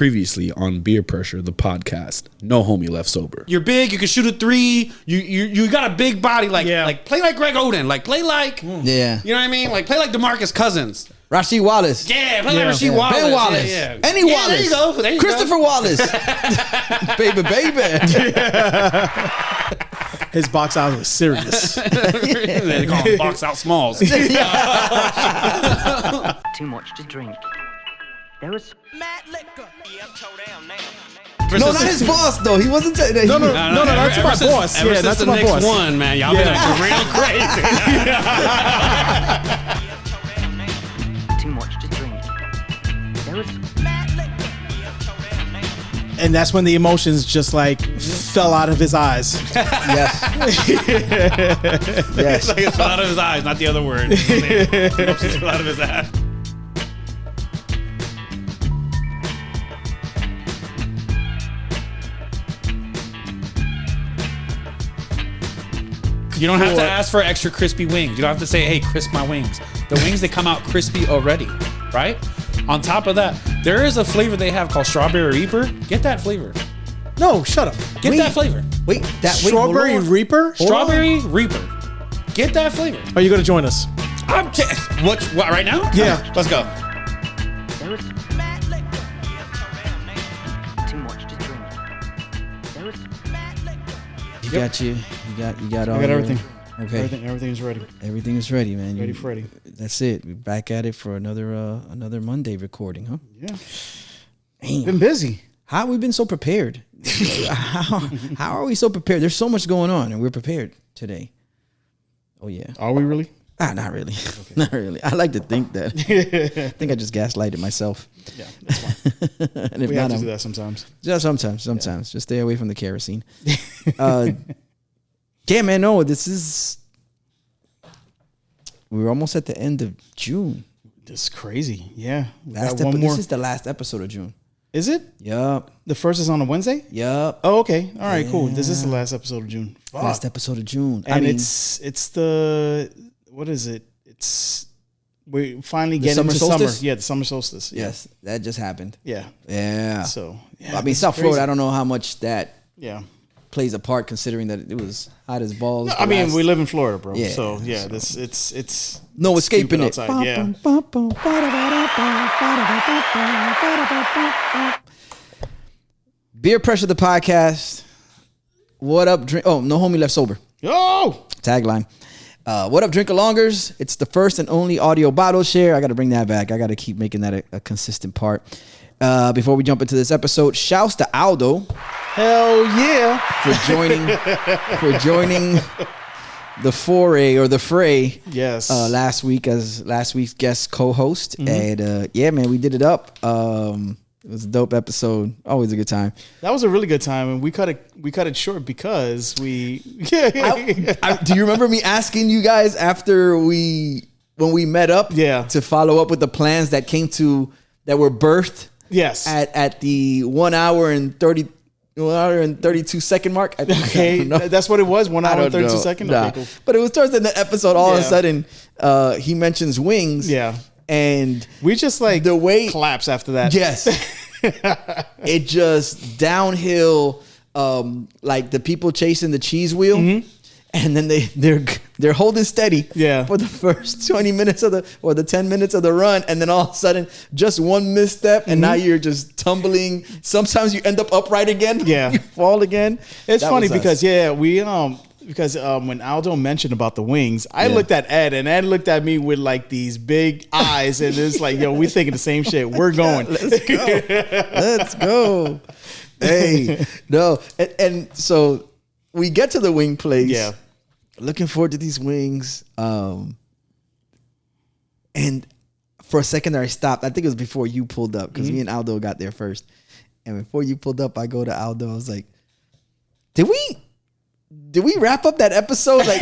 Previously on Beer Pressure, the podcast. No homie left sober. You're big. You can shoot a three. You got a big body. Like play like Greg Oden. Like play like You know what I mean? Like play like DeMarcus Cousins. Rasheed Wallace. Yeah, play like Rasheed Wallace. Ben Wallace. Any Wallace. There you go. There you Christopher Wallace. baby. His box out was serious. They call him box out smalls. Too much to drink. There was mad liquor. No, not his boss though. He wasn't. No, that's my boss. Ever since that's the my next boss. one, man, y'all been like real crazy. too much to drink. There was mad liquor. And that's when the emotions just like fell out of his eyes. Yes. It's like it fell out of his eyes, not the other word. Emotions fell out of his ass. You don't have to ask for extra crispy wings. You don't have to say, hey, crisp my wings. The wings, they come out crispy already, right? On top of that, there is a flavor they have called Strawberry Reaper. Get that flavor. No, shut up. Get that flavor. Strawberry Reaper? Strawberry Reaper. Get that flavor. Are you going to join us? What, right now? Yeah. Let's go. There was mad liquor. Too much to drink. There was mad liquor. You got you. You got all. I got everything. Okay. Everything's ready. Everything is ready, man. Ready for Freddy. That's it. We're back at it for another Monday recording, huh? Yeah. Damn. Been busy. How have we been so prepared? how are we so prepared? There's so much going on, and we're prepared today. Oh yeah. Are we really? Not really. Okay. Not really. I like to think that. I think I just gaslighted myself. Yeah, that's fine. And if we not, have to do that sometimes. Just sometimes. Yeah. Just stay away from the kerosene. Yeah, man. No, we're almost at the end of June. This is crazy. Yeah. This is the last episode of June. Is it? Yup. The first is on a Wednesday? Yup. Oh, okay. All right, cool. This is the last episode of June. Fuck. Last episode of June. And it's the, what is it? We finally get into summer. Yeah, the summer solstice. Yeah. Yes, that just happened. Yeah. Yeah. So, yeah. I mean, South Florida, I don't know how much that plays a part considering that it was hot as balls. No, I mean, we live in Florida, bro. Yeah, so, yeah, it's no escaping it. Outside. Yeah. Beer Pressure, the podcast. What up, drink? Oh, no homie left sober. Yo! Tagline. What up, drink-alongers? It's the first and only audio bottle share. I got to bring that back. I got to keep making that a consistent part. Before we jump into this episode, shouts to Aldo. Hell yeah. For joining the foray or the fray. Yes. Last week as last week's guest co-host. Mm-hmm. And yeah, man, we did it up. It was a dope episode. Always a good time. That was a really good time, and we cut it short because we. Do you remember me asking you guys when we met up? Yeah. To follow up with the plans that were birthed. Yes. At the 1 hour and 32 second mark. Okay, that's what it was. 1 hour and 32 seconds. Nah. Okay, cool. But it was towards the end of the episode. All of a sudden, he mentions wings. Yeah. And we just like the way collapse after that. Yes. It just downhill, like the people chasing the cheese wheel. Mm-hmm. And then they're holding steady for the first 20 minutes or the 10 minutes of the run, and then all of a sudden just one misstep, and now you're just tumbling. Sometimes you end up upright again. Yeah, you fall again. It's funny because when Aldo mentioned about the wings, I looked at Ed, and Ed looked at me with like these big eyes, and it's like, yo, we thinking the same shit. We're going. Let's go. Hey, no, and so. We get to the wing place. Yeah. Looking forward to these wings. And for a second there, I stopped. I think it was before you pulled up because me and Aldo got there first. And before you pulled up, I go to Aldo. I was like, did we wrap up that episode? Like,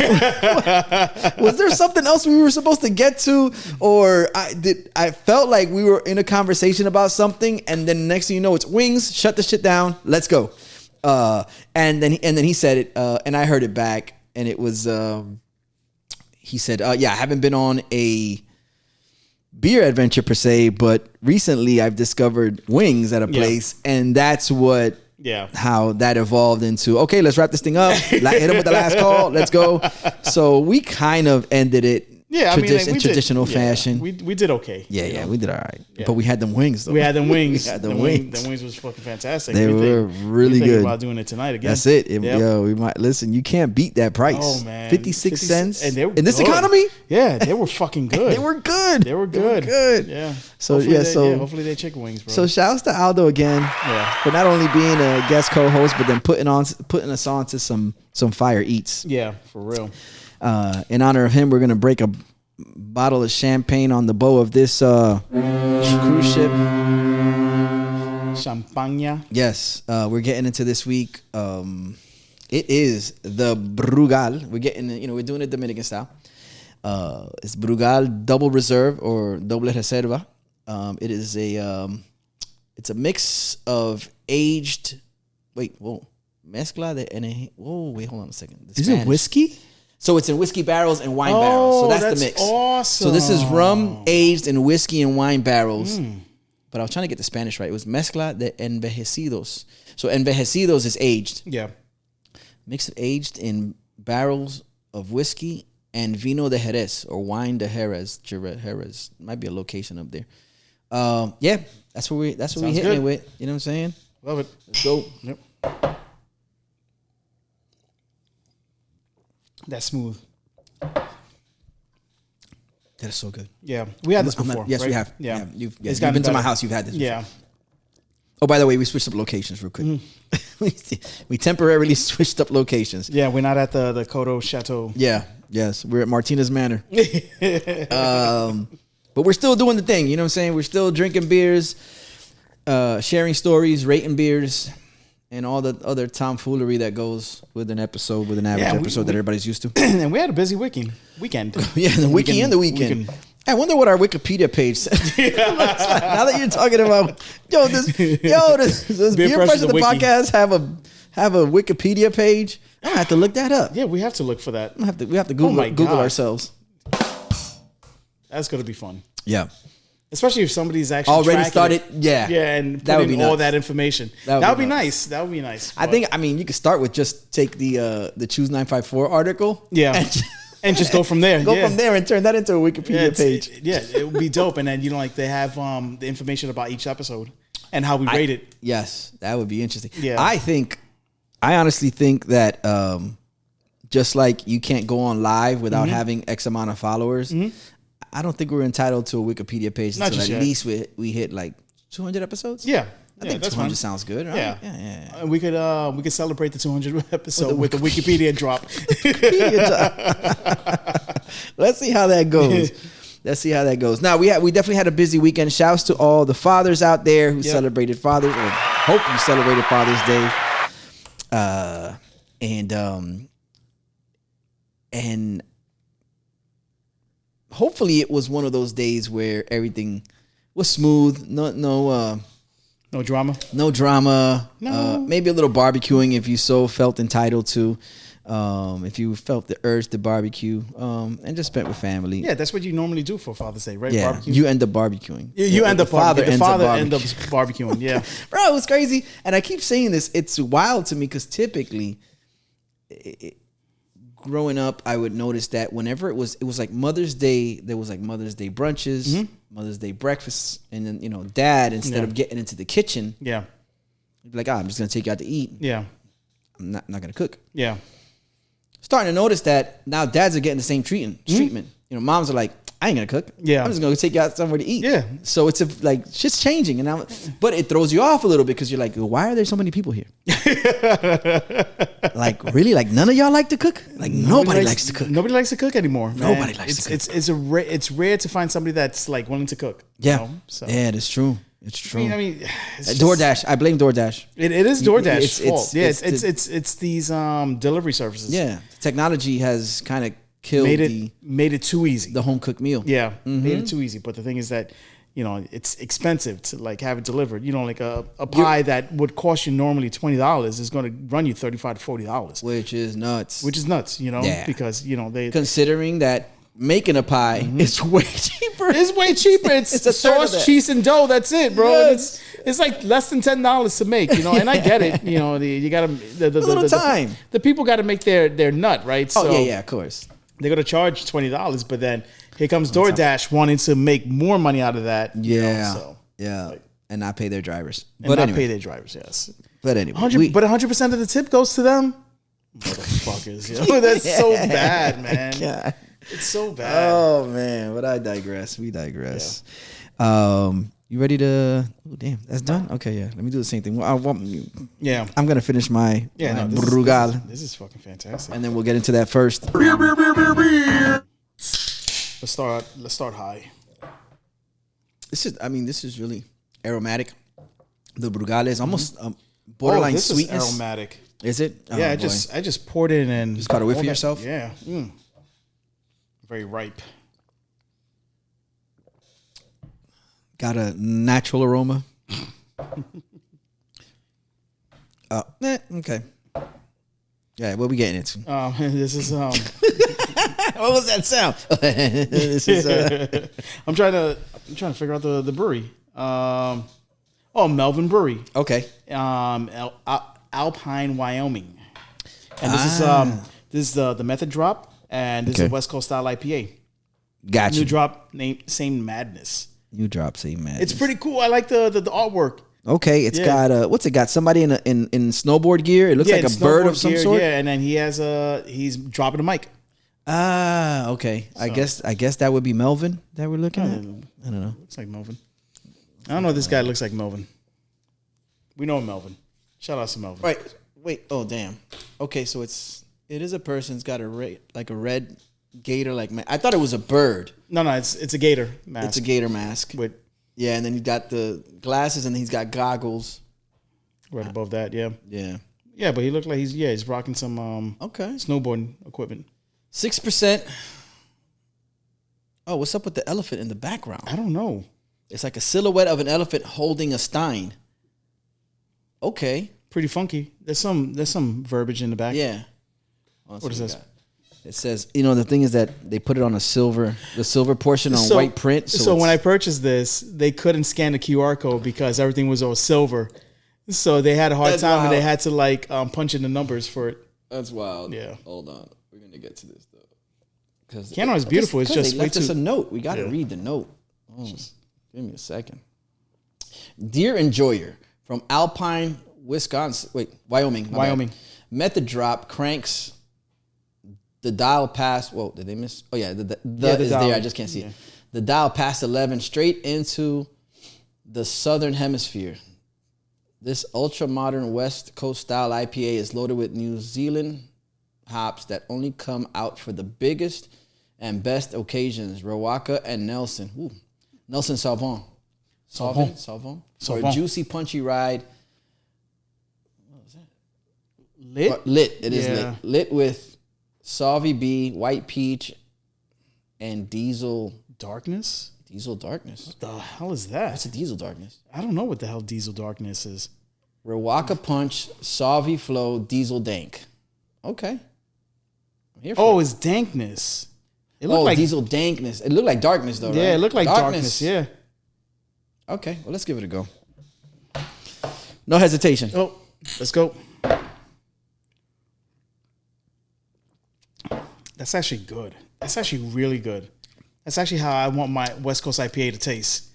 was there something else we were supposed to get to? Or I felt like we were in a conversation about something. And then next thing you know, it's wings. Shut the shit down. Let's go. And then he said it, and I heard it back, and it was, he said, yeah, I haven't been on a beer adventure per se, but recently I've discovered wings at a place, and that's what. Yeah. How that evolved into, okay, let's wrap this thing up. Hit him with the last call. Let's go. So we kind of ended it in traditional fashion. We did okay. Yeah, we did all right. Yeah. But we had them wings, though. We had them wings. The wings. The wings was fucking fantastic. They were really good. About doing it tonight again. That's it. Yo, we might listen. You can't beat that price. Oh man, 56 cents in this economy. Yeah, they were fucking good. They were good. Yeah. So hopefully they chicken wings, bro. So shouts to Aldo again for not only being a guest co-host, but then putting us on to some fire eats. Yeah, for real. In honor of him, we're gonna break a bottle of champagne on the bow of this cruise ship. Champagne. Yes, we're getting into this week. It is the Brugal. We're doing it Dominican style. It's Brugal Double Reserve or Doble Reserva. It is it's a mix of aged. Mezcla de. Wait, hold on a second. Is it whiskey? So it's in whiskey barrels and wine barrels. So that's the mix. Awesome. So this is rum aged in whiskey and wine barrels. But I was trying to get the Spanish right. It was mezcla de envejecidos. So envejecidos is aged. Yeah. Mix it aged in barrels of whiskey and vino de Jerez or wine de Jerez. Jerez might be a location up there. That's what we hitting it with. You know what I'm saying? Love it. Let's go. Yep. That's smooth. That is so good. Yeah, we had this before. Yes, right? we have. Yeah, You've been to my house. You've had this. Yeah. Oh, by the way, we switched up locations real quick. We temporarily switched up locations. Yeah, we're not at the Coto Chateau. Yeah. Yes, we're at Martinez Manor. But we're still doing the thing. You know what I'm saying? We're still drinking beers, sharing stories, rating beers, and all the other tomfoolery that goes with an episode, with an average episode that everybody's used to. And we had a busy weekend. Yeah, the wiki and the weekend. I wonder what our Wikipedia page said. Now that you're talking about, does Beer Pressure the podcast have a Wikipedia page? I'm gonna have to look that up. Yeah, we have to look for that. We have to Google ourselves. That's gonna be fun. Yeah. Especially if somebody's actually already started. Yeah. Yeah, and put in all that information. That would be nice. That would be nice. I mean, you could start with just take the Choose 954 article. Yeah. And just go from there. From there and turn that into a Wikipedia page. It would be dope. And then, they have the information about each episode and how we rate it. Yes, that would be interesting. Yeah. I honestly think that just like you can't go on live without having X amount of followers, I don't think we're entitled to a Wikipedia page until at least we hit like 200 episodes. Yeah. I think 200 sounds good, right? Yeah. We could celebrate the 200 episode with the Wikipedia drop. Let's see how that goes. Now we definitely had a busy weekend. Shouts to all the fathers out there who celebrated Father's Day. Hope you celebrated Father's Day. And hopefully it was one of those days where everything was smooth. No drama. No drama. No. Maybe a little barbecuing if you so felt entitled to. If you felt the urge to barbecue. And just spent with family. Yeah, that's what you normally do for Father's Day, right? Yeah, Barbecue. you end up barbecuing. You end up barbecuing. The father ends up barbecuing. Yeah. Bro, it was crazy. And I keep saying this. It's wild to me because typically, growing up, I would notice that whenever it was like Mother's Day, there was like Mother's Day brunches, Mother's Day breakfasts, and then Dad, instead of getting into the kitchen, he'd be like, I'm just gonna take you out to eat. Yeah, I'm not gonna cook. Yeah, starting to notice that now dads are getting the same treatment. Moms are like, I ain't gonna cook. Yeah, I'm just gonna take you out somewhere to eat. Yeah, so it's shit's changing, but it throws you off a little bit because you're like, why are there so many people here? Like, really? Like, none of y'all like to cook? Like, nobody likes to cook. Nobody likes to cook anymore. Man. Nobody likes to cook. It's rare to find somebody that's like willing to cook. Yeah, yeah, that's true. It's true. I mean DoorDash. I blame DoorDash. It is DoorDash's fault. It's these delivery services. Yeah, technology has kind of killed made it too easy. The home cooked meal. Yeah, made it too easy. But the thing is that it's expensive to like have it delivered. Like a pie that would cost you normally $20 is going to run you $35 to $40, which is nuts. Yeah. Because they considering that making a pie, it's way cheaper. It's way cheaper. It's, It's a third of sauce, that. cheese, and dough. That's it, bro. And Yes. it's like less than $10 to make, you know. And I get it, you know. You gotta the little time. The people got to make their nut, right? Oh yeah, of course. They're gonna charge $20, but then here comes DoorDash wanting to make more money out of that. you know, Yeah, so. yeah, and not pay their drivers. And But not anyway, pay their drivers. Yes, but anyway, 100% of the tip goes to them. Motherfuckers, yo. That's so bad, man. Yeah. It's so bad. Oh man, but I digress. We digress. You ready to? Oh damn, that's done. Okay, yeah. Let me do the same thing. Yeah, I'm gonna finish my yeah. my No, Brugal, this is fucking fantastic. and then we'll get into that first. Let's start high. This is really aromatic. The Brugal is almost borderline this sweetness. is aromatic. Is it? Oh, Yeah, boy. I just poured it in and Just caught a whiff all of that- yourself? Yeah, very ripe. Got a natural aroma. Okay. Yeah, what we getting into? This is What was that sound? This is I'm trying to figure out the brewery. Melvin Brewery, okay. Alpine, Wyoming, and this is the Method Drop, and this is Okay. a West Coast style IPA. Gotcha. New drop name same madness. New drop, same man. It's pretty cool. I like the artwork. okay. It's Yeah. got what's it got? Somebody in snowboard gear. It looks like a bird of snowboard some gear, sort. Yeah, and then he's dropping a mic. Ah, okay. I guess that would be Melvin that we're looking at. I don't know. Looks like Melvin. I don't know if this guy looks like Melvin. We know Melvin. Shout out to Melvin. Right. Wait. Oh, damn. Okay, so it is a person. It's got a red gator. I thought it was a bird. No, it's a gator mask. It's a gator mask. with Yeah, and then he's got the glasses, and he's got goggles. right above that. Yeah, Yeah. yeah, but he looked like he's rocking some Okay. snowboarding equipment. 6%. Oh, what's up with the elephant in the background? I don't know. It's like a silhouette of an elephant holding a stein. Okay. Pretty funky. There's some verbiage in the back. Yeah. What is this? It says, the thing is that they put it on the silver portion on white print. So when I purchased this, they couldn't scan the QR code because everything was all silver. So they had a hard That's time, and wild. they had to punch in the numbers for it. That's wild. Yeah. Hold on. We're going to get to this, though. Because Canon is beautiful. It's just they way left us too. a note. We got to Yeah. read the note. Oh, give me a second. Dear Enjoyer from Alpine, Wyoming. my bad. Wyoming. Method Drop cranks the dial past. Whoa, did they miss? Oh yeah, the is dial. there. I just can't see it. The dial past 11 straight into the southern hemisphere. This ultra modern West Coast style IPA is loaded with New Zealand hops that only come out for the biggest and best occasions. Rawaka and Nelson. Ooh. Nelson Sauvon. Sauvon. For a Sauvon. juicy, punchy ride. Lit. Lit. It is Yeah. lit. Lit with Sauvy B, White Peach, and Diesel Darkness. Darkness. The hell is that? What's a Diesel Darkness? I don't know what the hell Diesel Darkness is. Rawaka Punch, Sauvy Flow, Diesel Dank. Okay. I'm here for Oh, it. it's dankness. It Oh, looked like Diesel Dankness. It looked like darkness, though, right? yeah, it looked like darkness. Yeah. Okay, well, let's give it a go. No hesitation. Oh, let's go. That's actually good. That's actually really good. That's actually how I want my West Coast IPA to taste.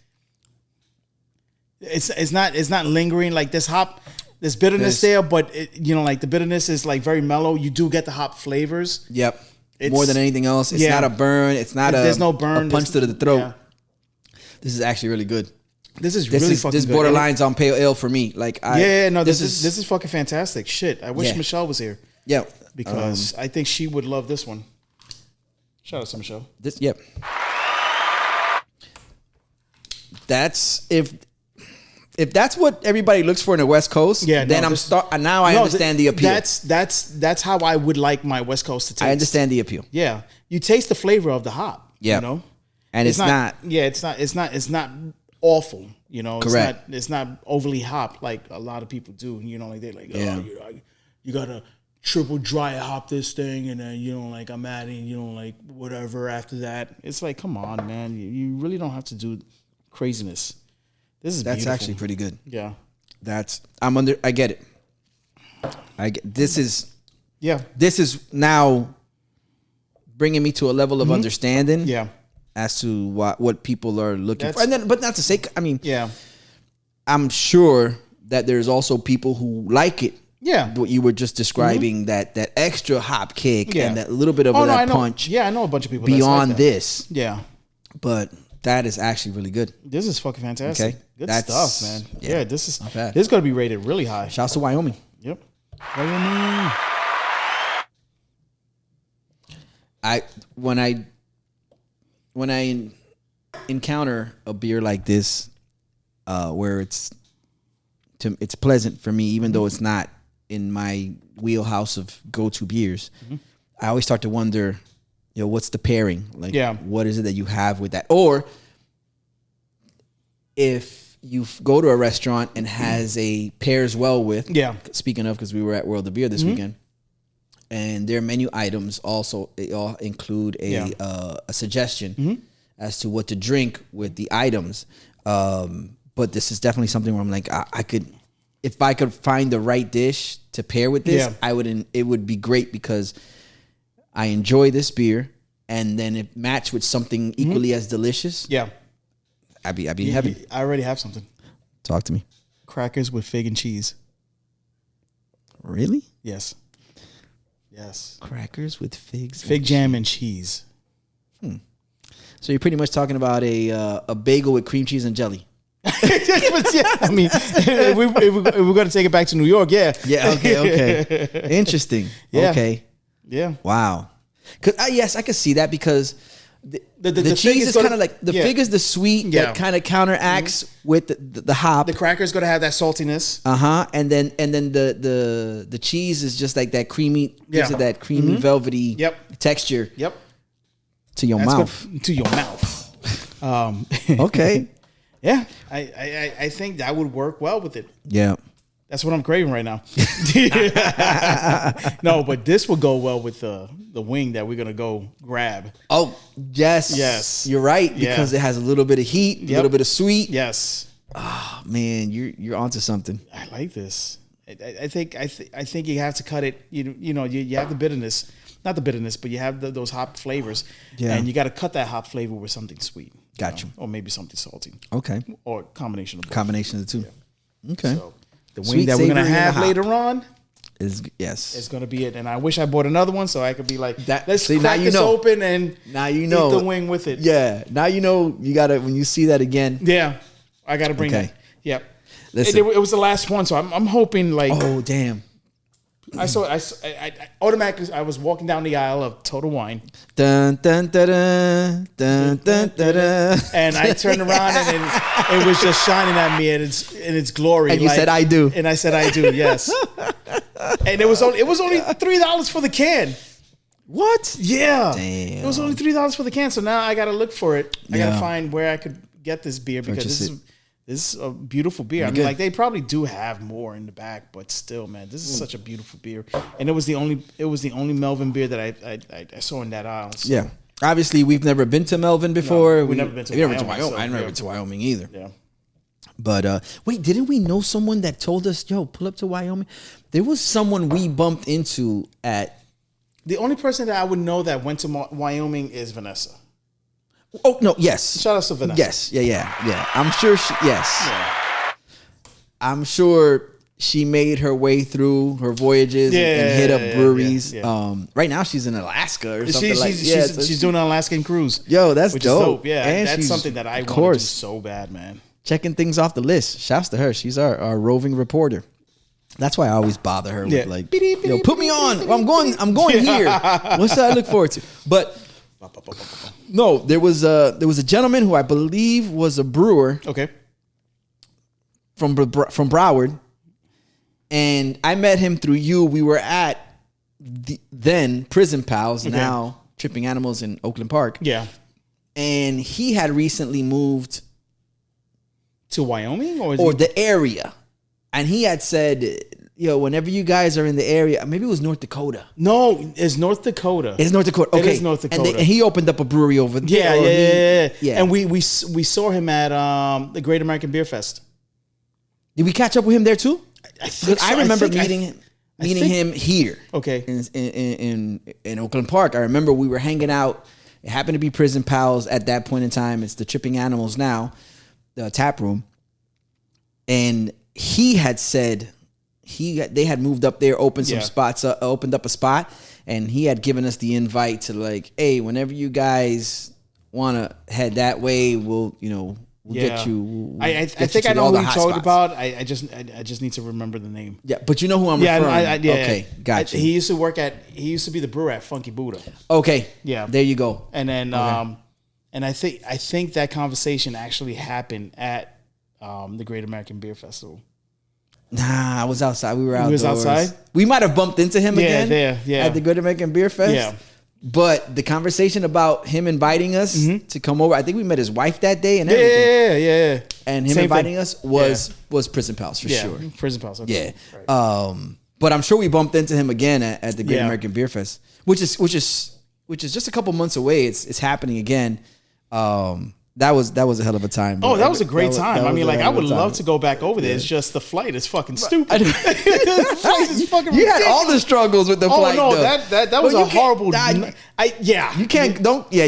It's not lingering like this hop. There's bitterness there, but like the bitterness is like very mellow. You do get the hop flavors. Yep. It's- More than anything else. It's yeah. not a burn. It's not There's no burn. a punch There's- to the throat. yeah. This is actually really good. This is This really is fucking this good. borderlines on pale ale for me. Like This is fucking fantastic. Shit, I wish Yeah. Michelle was here yeah because I think she would love this one. Shout out to Michelle. this yep. That's if that's what everybody looks for in the West Coast. Yeah, then no, I'm this- start now. I understand the appeal. That's how I would like my West Coast to taste. I understand the appeal. Yeah, you taste the flavor of the hop. Yeah. you know, And it's not Yeah, it's not awful. You know, Correct. It's not overly hop like a lot of people do. You know, like they're like, Yeah. you gotta triple dry hop this thing, and then like I'm adding like whatever after that. It's like, come on, man, you really don't have to do craziness. That's beautiful. Actually pretty good. Yeah, I get it. This is yeah. This is now bringing me to a level of understanding. Yeah. As to what people are looking for, and then, but not to say, I mean, yeah, I'm sure that there's also people who like it. Yeah, what you were just describing, that extra hop kick and that little bit of I that know. punch. Yeah, I know a bunch of people beyond that's like that. this. Yeah, but that is actually really good. This is fucking fantastic. Okay. Good That's, stuff, man. Yeah, this is going to be rated really high. Shouts to Wyoming. Yep. Wyoming. When I encounter a beer like this, where it's pleasant for me, even though it's not in my wheelhouse of go-to beers, I always start to wonder, what's the pairing? Like, what is it that you have with that? Or if you go to a restaurant and has a pairs well with, speaking of, because we were at World of Beer this weekend, and their menu items also, they all include a suggestion as to what to drink with the items. But this is definitely something where I'm like, I could, if I could find the right dish to pair with this, it would be great, because I enjoy this beer, and then it matched with something equally as delicious. Yeah. I'd be in heaven. I already have something. Talk to me. Crackers with fig and cheese. Really? Yes. Yes. Crackers with figs. Fig jam and cheese. So you're pretty much talking about a bagel with cream cheese and jelly. I mean, if we're going to take it back to New York, Yeah, okay. Interesting. Yeah. Okay. Yeah. Wow. Yes, I could see that, because the cheese is kind of like, the fig is the sweet that kind of counteracts with the hop. The cracker is going to have that saltiness. And then the cheese is just like that creamy, gives it that creamy, velvety texture. Yep. To your mouth. To your mouth. Okay. Yeah, I think that would work well with it. Yeah. That's what I'm craving right now. No, but this will go well with the wing that we're going to go grab. Oh, yes. Yes. You're right, because it has a little bit of heat, a little bit of sweet. Yes. Oh, man, you're onto something. I like this. I think you have to cut it. You have the bitterness, not the bitterness, but you have those hop flavors, and you got to cut that hop flavor with something sweet. Got you. Or maybe something salty. Okay. Or combination of both. Combination of the two. Yeah. Okay. So the wing that we're gonna have later on is it's gonna be it. And I wish I bought another one so I could be like, that, let's crack this open and now eat the wing with it. Yeah. Now you gotta, when you see that again. Yeah. I gotta bring that. Yep. It was the last one, so I'm hoping like. Oh damn. I automatically I was walking down the aisle of Total Wine. Dun, dun, dun, dun, dun, dun, dun, dun. And I turned around and it was just shining at me in its glory. And you said I do. And I said I do, yes. And it was only $3 for the can. What? Yeah. Damn. It was only $3 for the can. So now I gotta look for it. I gotta find where I could get this beer, because this is a beautiful beer. I mean, like, they probably do have more in the back, but still, man, this is such a beautiful beer. And it was the only Melvin beer that I saw in that aisle. So. Yeah. Obviously, we've never been to Melvin before. No, we've never been to Wyoming. So, I've never been to Wyoming either. Yeah. But wait, didn't we know someone that told us, yo, pull up to Wyoming? There was someone we bumped into at. The only person that I would know that went to Wyoming is Vanessa. Oh, no, yes. Shout out to Vanessa. Yes, yeah. I'm sure I'm sure she made her way through her voyages and hit up breweries. Yeah. Right now she's in Alaska or something she's doing an Alaskan cruise. Yo, that's which dope. Is dope. Yeah, and that's something that I want to do so bad, man. Checking things off the list. Shouts to her. She's our roving reporter. That's why I always bother her with like, yo, put me on. I'm going here. What should I look forward to? But no, there was a gentleman who I believe was a brewer. Okay. From Broward, and I met him through you. We were at the then Prison Pals, now Tripping Animals in Oakland Park. Yeah. And he had recently moved to Wyoming or the area. And he had said whenever you guys are in the area, maybe it was North Dakota. No, it's North Dakota. It's North Dakota. Okay. It is North Dakota. And he opened up a brewery over there. Yeah. And we saw him at the Great American Beer Fest. Did we catch up with him there too? I think so. I remember meeting him here. Okay. In Oakland Park. I remember we were hanging out. It happened to be Prison Pals at that point in time. It's the Tripping Animals now, the tap room. And he had said they had moved up there, opened some spots, opened up a spot, and he had given us the invite to like, hey, whenever you guys want to head that way, we'll get you. I think I know who you talked about. I just need to remember the name. Yeah, but you know who I'm referring. Okay, gotcha. He used to be the brewer at Funky Buddha. Okay, yeah, there you go. And then and I think that conversation actually happened at the Great American Beer Festival. Nah, I was outside. We were outdoors. He was outside? We might have bumped into him again at the Great American Beer Fest. Yeah. But the conversation about him inviting us to come over, I think we met his wife that day and everything. Yeah. And him inviting us was Prison Pals for sure. Prison Pals. Okay. Yeah. Right. But I'm sure we bumped into him again at the Great American Beer Fest, which is just a couple months away. It's happening again. That was a hell of a time. Bro. Oh, that was a great time. I mean, like, I would love to go back over there. It's just the flight is fucking stupid. The flight is fucking ridiculous. You had all the struggles with the flight. Oh no, though. that was a horrible. You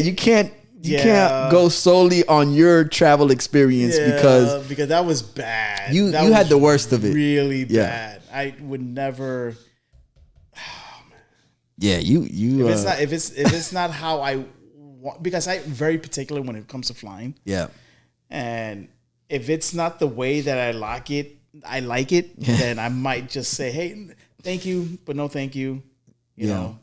can't go solely on your travel experience because that was bad. You had the worst of it. Really bad. I would never. Yeah, you. If it's not how I. Because I'm very particular when it comes to flying. Yeah. And if it's not the way that I like it, then I might just say, hey, thank you, but no thank you. You know,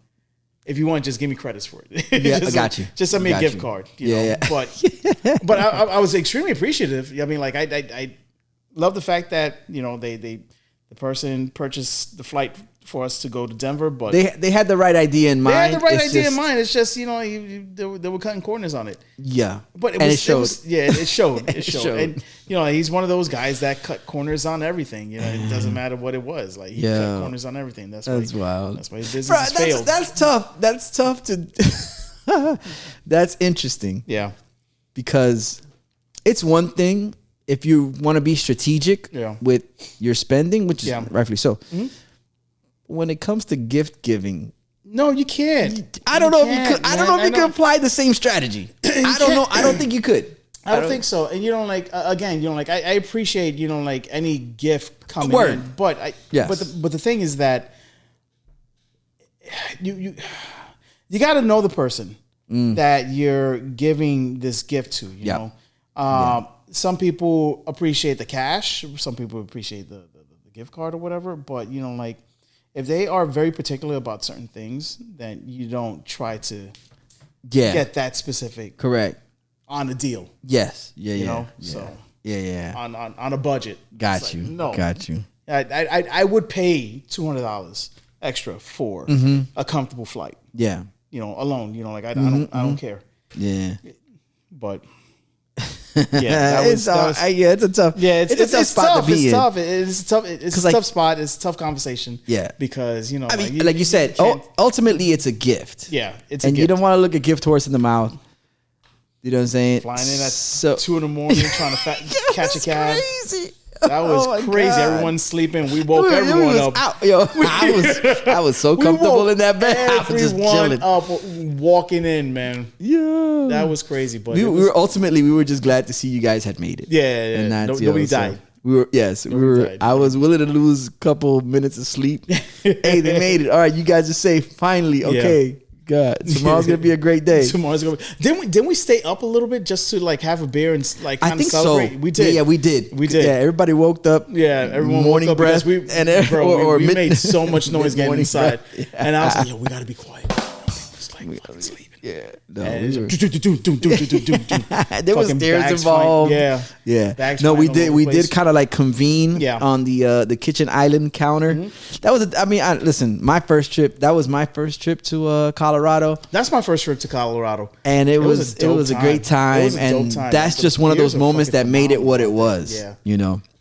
if you want, just give me credits for it. Yeah, I got you. Just send me a gift card. You know? But I was extremely appreciative. I mean, like I love the fact that, the person purchased the flight for us to go to Denver, but they had the right idea in mind. They had the right idea in mind. It's just they were cutting corners on it. Yeah, but it showed. It showed. And he's one of those guys that cut corners on everything. It doesn't matter what it was. Like he cut corners on everything. That's wild. That's why his business failed. That's tough. That's tough to. That's interesting. Yeah, because it's one thing if you want to be strategic with your spending, which is rightfully so. Mm-hmm. When it comes to gift giving, no, you can't. I don't know if you could. I don't know if you could apply the same strategy. I don't know. I don't think you could. I don't think so. And I appreciate any gift coming in, but but the thing is that you got to know the person that you're giving this gift to. You know, some people appreciate the cash. Some people appreciate the gift card or whatever. But if they are very particular about certain things, then you don't try to get that specific correct on a deal. Yes. So on a budget. Got you. I would pay $200 extra for a comfortable flight. Yeah. Alone. I don't care. Yeah. But it's a tough. Yeah, it's a tough spot to be in. It's tough. It's a tough spot. It's a tough conversation. Yeah, because I mean, like you said, ultimately it's a gift. Yeah, it's a gift. You don't want to look a gift horse in the mouth. You know what I'm saying? Flying in at 2 a.m. trying to catch a cab. Crazy. That was crazy. God. Everyone's sleeping. We woke everyone up. I was so comfortable in that bed. I was just chilling. Up, walking in, man. Yeah, that was crazy. But we were just glad to see you guys had made it. Yeah. And that's, nobody died. We were. I was willing to lose a couple minutes of sleep. Hey, they made it. All right, you guys are safe. Finally, okay. Yeah. God, tomorrow's gonna be a great day. Didn't we stay up a little bit just to have a beer and kind of celebrate? So. We did. Yeah, we did. Yeah, everybody woke up. Yeah, everyone morning woke up breath. We made so much noise getting inside, and I was like, "Yo, we gotta be quiet." It's like fucking sleeping. Yeah, there was stairs involved. Yeah. No, we did kind of convene on the kitchen island counter. Mm-hmm. That was listen, my first trip. That was my first trip to Colorado. That's my first trip to Colorado, and it was a great time. And that's just one of those moments that made it what it was. Yeah,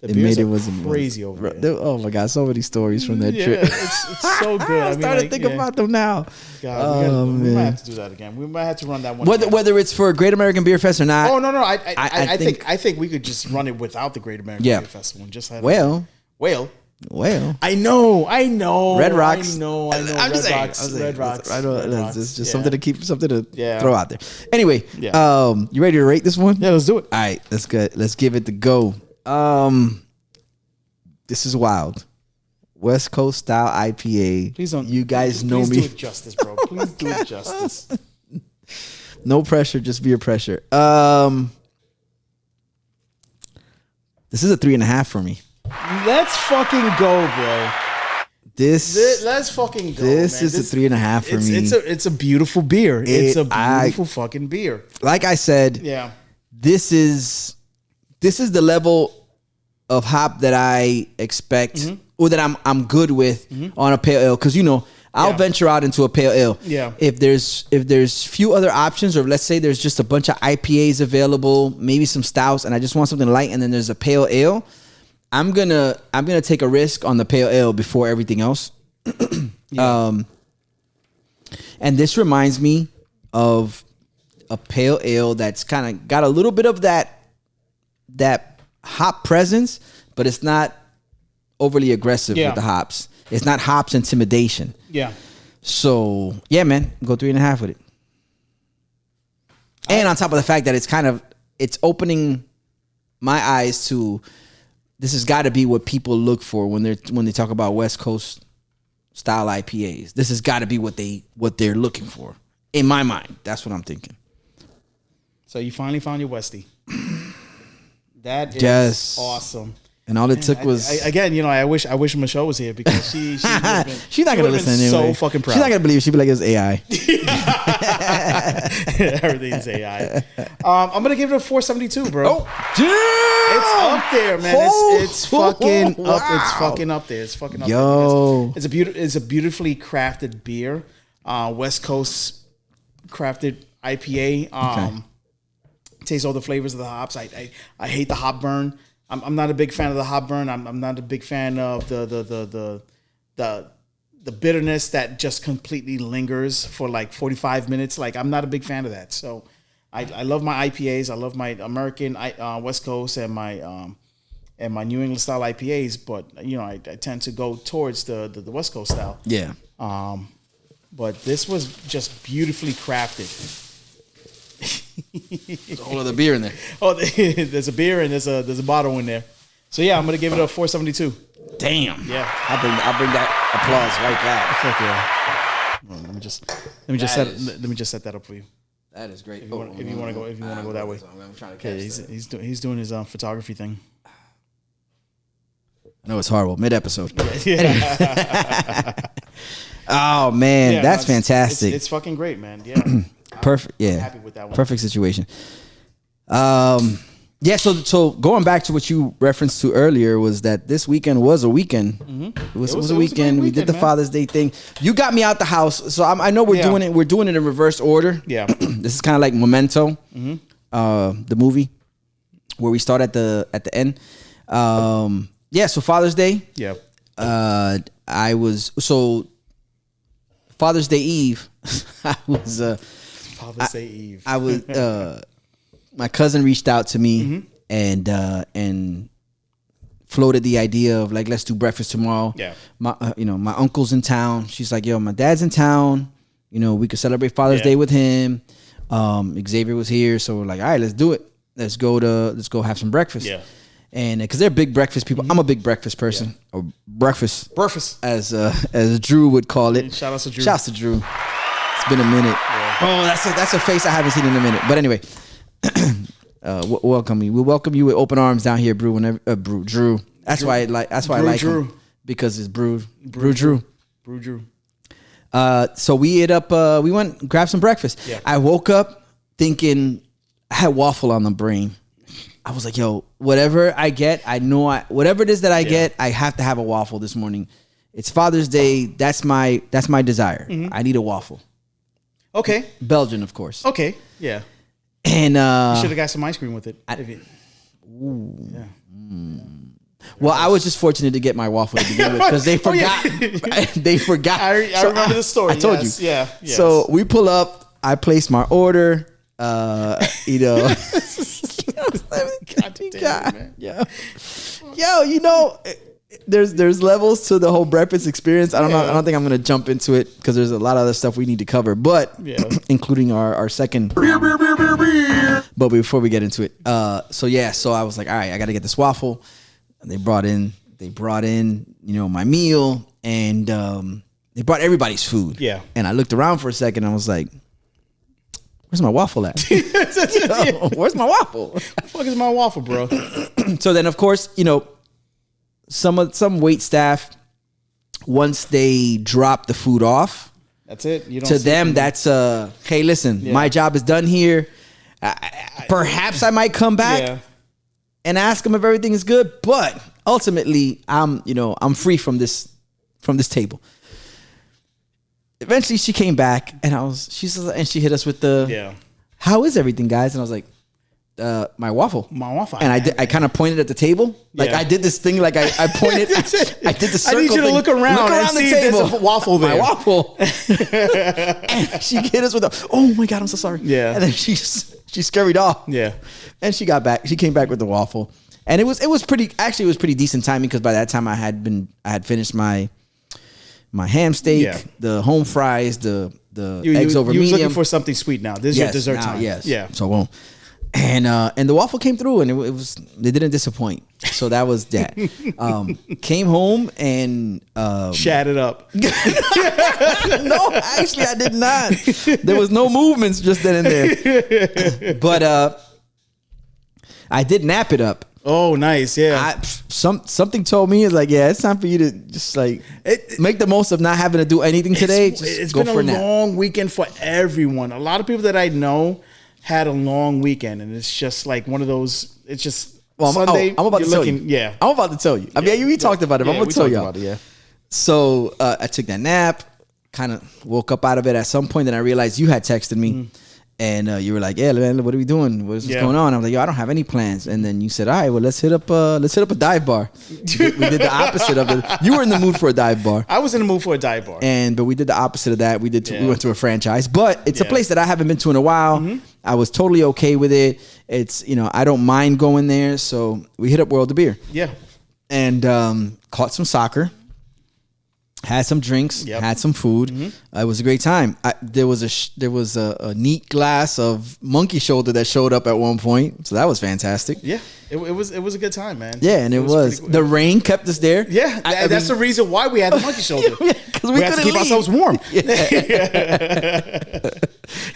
It made it wasn't crazy over there. Oh my god, so many stories from that Yeah, trip. it's so good. I started thinking about them now. God, we might have to do that again. We might have to run that one. Whether it's for Great American Beer Fest or not. Oh no, I think we could just run it without the Great American Beer Festival. And just have well. I know. Red Rocks. I know. I'm just saying. Red Rocks. I know. It's just something to Yeah. throw out there. Anyway, you ready to rate this one? Yeah, let's do it. All right, that's good. Let's give it the go. This is wild. West Coast style IPA. Please don't. You guys know me. Please do it justice, bro. Please do it justice. No pressure, just beer pressure. This is a 3.5 for me. Let's fucking go, bro. Let's fucking go. This is a 3.5 for me. It's a beautiful beer. It's a beautiful fucking beer. Like I said, this is the level of hop that I expect or that I'm good with on a pale ale. Because I'll venture out into a pale ale. Yeah. If there's few other options, or let's say there's just a bunch of IPAs available, maybe some stouts, and I just want something light, and then there's a pale ale, I'm gonna take a risk on the pale ale before everything else. And this reminds me of a pale ale that's kind of got a little bit of that hop presence, but it's not overly aggressive with the hops. It's not hops intimidation. Yeah. So yeah, man, go 3.5 with it. And on top of the fact that it's opening my eyes to, this has got to be what people look for when they talk about West Coast style IPAs. This has got to be what they're looking for. In my mind, that's what I'm thinking. So you finally found your Westie. That is awesome. And all it took was I wish Michelle was here because she's not gonna listen anyway. So fucking proud. She's not gonna believe it. She'd be like, it's AI. Everything's AI. I'm gonna give it a 472, bro. Oh, damn! It's up there, man. It's fucking up. It's fucking up there. It's fucking up there. It's a beautifully crafted beer. West Coast crafted IPA. Taste all the flavors of the hops. I hate the hop burn. I'm not a big fan of the hop burn. I'm not a big fan of the bitterness that just completely lingers for like 45 minutes. Like, I'm not a big fan of that. So I love my IPAs. I love my American West Coast and my New England style IPAs. But I tend to go towards the West Coast style. Yeah. But this was just beautifully crafted. There's a whole other beer in there. Oh, there's a beer and there's a bottle in there. So yeah, I'm gonna give it a 472. Damn. Yeah. I'll bring that applause right back. Fuck yeah. Let me just set that up for you. That is great. If you want to go that way. I'm trying to catch he's doing his photography thing. I know it's horrible. Mid-episode. Oh man, that's fantastic. It's fucking great, man. Yeah. Perfect. I'm happy with that one. Perfect situation. Yeah. So going back to what you referenced to earlier was that this weekend was a weekend. Mm-hmm. It was a weekend. We did the Father's Day thing. You got me out the house, so I know we're doing it. We're doing it in reverse order. Yeah. This is kind of like Memento, the movie, where we start at the end. Yeah. So Father's Day. Yeah. Father's Day Eve. Father's Day Eve. I was my cousin reached out to me and floated the idea of like, let's do breakfast tomorrow. Yeah. My uncle's in town. She's like, yo, my dad's in town. We could celebrate Father's Day with him. Xavier was here, so we're like, all right, let's do it. Let's go have some breakfast. Yeah. And because they're big breakfast people, I'm a big breakfast person, or breakfast, as Drew would call it. Shout out to Drew. Shouts to Drew. It's been a minute. Yeah. Oh, that's a face I haven't seen in a minute. But anyway, welcome you. We welcome you with open arms down here, Drew. Drew. That's why I like Drew. Him, because it's Drew. So we ate up. We went and grabbed some breakfast. Yeah. I woke up thinking I had waffle on the brain. I was like, yo, whatever I get, whatever it is that I get, I have to have a waffle this morning. It's Father's Day. That's my desire. Mm-hmm. I need a waffle. Okay. Belgian, of course. Okay. Yeah. And you should have got some ice cream with it. Well, I was just fortunate to get my waffle to begin with because they forgot. They forgot. I remember the story. I told you. Yeah. Yes. So we pull up. I place my order. You know. God damn it, man. Yeah. Yo, you know, there's levels to the whole breakfast experience. I don't know. I don't think I'm gonna jump into it because there's a lot of other stuff we need to cover, but including our second. But before we get into it, so I was like, all right, I got to get this waffle. And they brought in, you know, my meal, and they brought everybody's food. Yeah. And I looked around for a second. And I was like, where's my waffle at? Where's my waffle? What the fuck is my waffle, bro? So then, of course, you know, some wait staff, once they drop the food off, That's it. You don't to them, that's hey, listen, my job is done here. Perhaps I might come back and ask them if everything is good, but ultimately, I'm free from this table. Eventually, she came back, and she hit us with the how is everything, guys? And I was like, my waffle. And I kind of pointed at the table. Like I did this thing, like I pointed, I did the circle. I need you to thing. look around and see if there's a waffle there. My waffle. And she hit us with oh my God, I'm so sorry. Yeah. And then she scurried off. Yeah. And she got back. She came back with the waffle. And it was pretty decent timing because by that time I had finished my ham steak, the home fries, the eggs over medium. You was looking for something sweet now. This is your dessert time. Yes. Yeah. So boom. And the waffle came through, and they didn't disappoint. So that was that. Came home and Shat it up. no, actually I did not. There was no movements just then and there. But I did nap it up. Oh, nice. Yeah. Something told me is like, it's time for you to just like make the most of not having to do anything today. It's been a long weekend for everyone. A lot of people that I know had a long weekend, and it's just like one of those. It's just Sunday. I'm about to tell you. Yeah, I'm about to tell you. I mean, we talked about it. But I'm gonna tell you. Yeah. So I took that nap. Kind of woke up out of it at some point, and I realized you had texted me. And you were like, "Yeah, man, what are we doing? What's going on?" I was like, "Yo, I don't have any plans." And then you said, "All right, well, let's hit up a dive bar." We did the opposite of it. You were in the mood for a dive bar. I was in the mood for a dive bar. But we did the opposite of that. We went to a franchise, but it's a place that I haven't been to in a while. I was totally okay with it. It's I don't mind going there. So we hit up World of Beer. Yeah. And caught some soccer. Had some drinks, had some food. It was a great time. There was a neat glass of monkey shoulder that showed up at one point, so that was fantastic. Yeah, it was a good time, man. Yeah, and it was. Cool. The rain kept us there. Yeah, that's the reason why we had the monkey shoulder. Because we had to keep ourselves warm.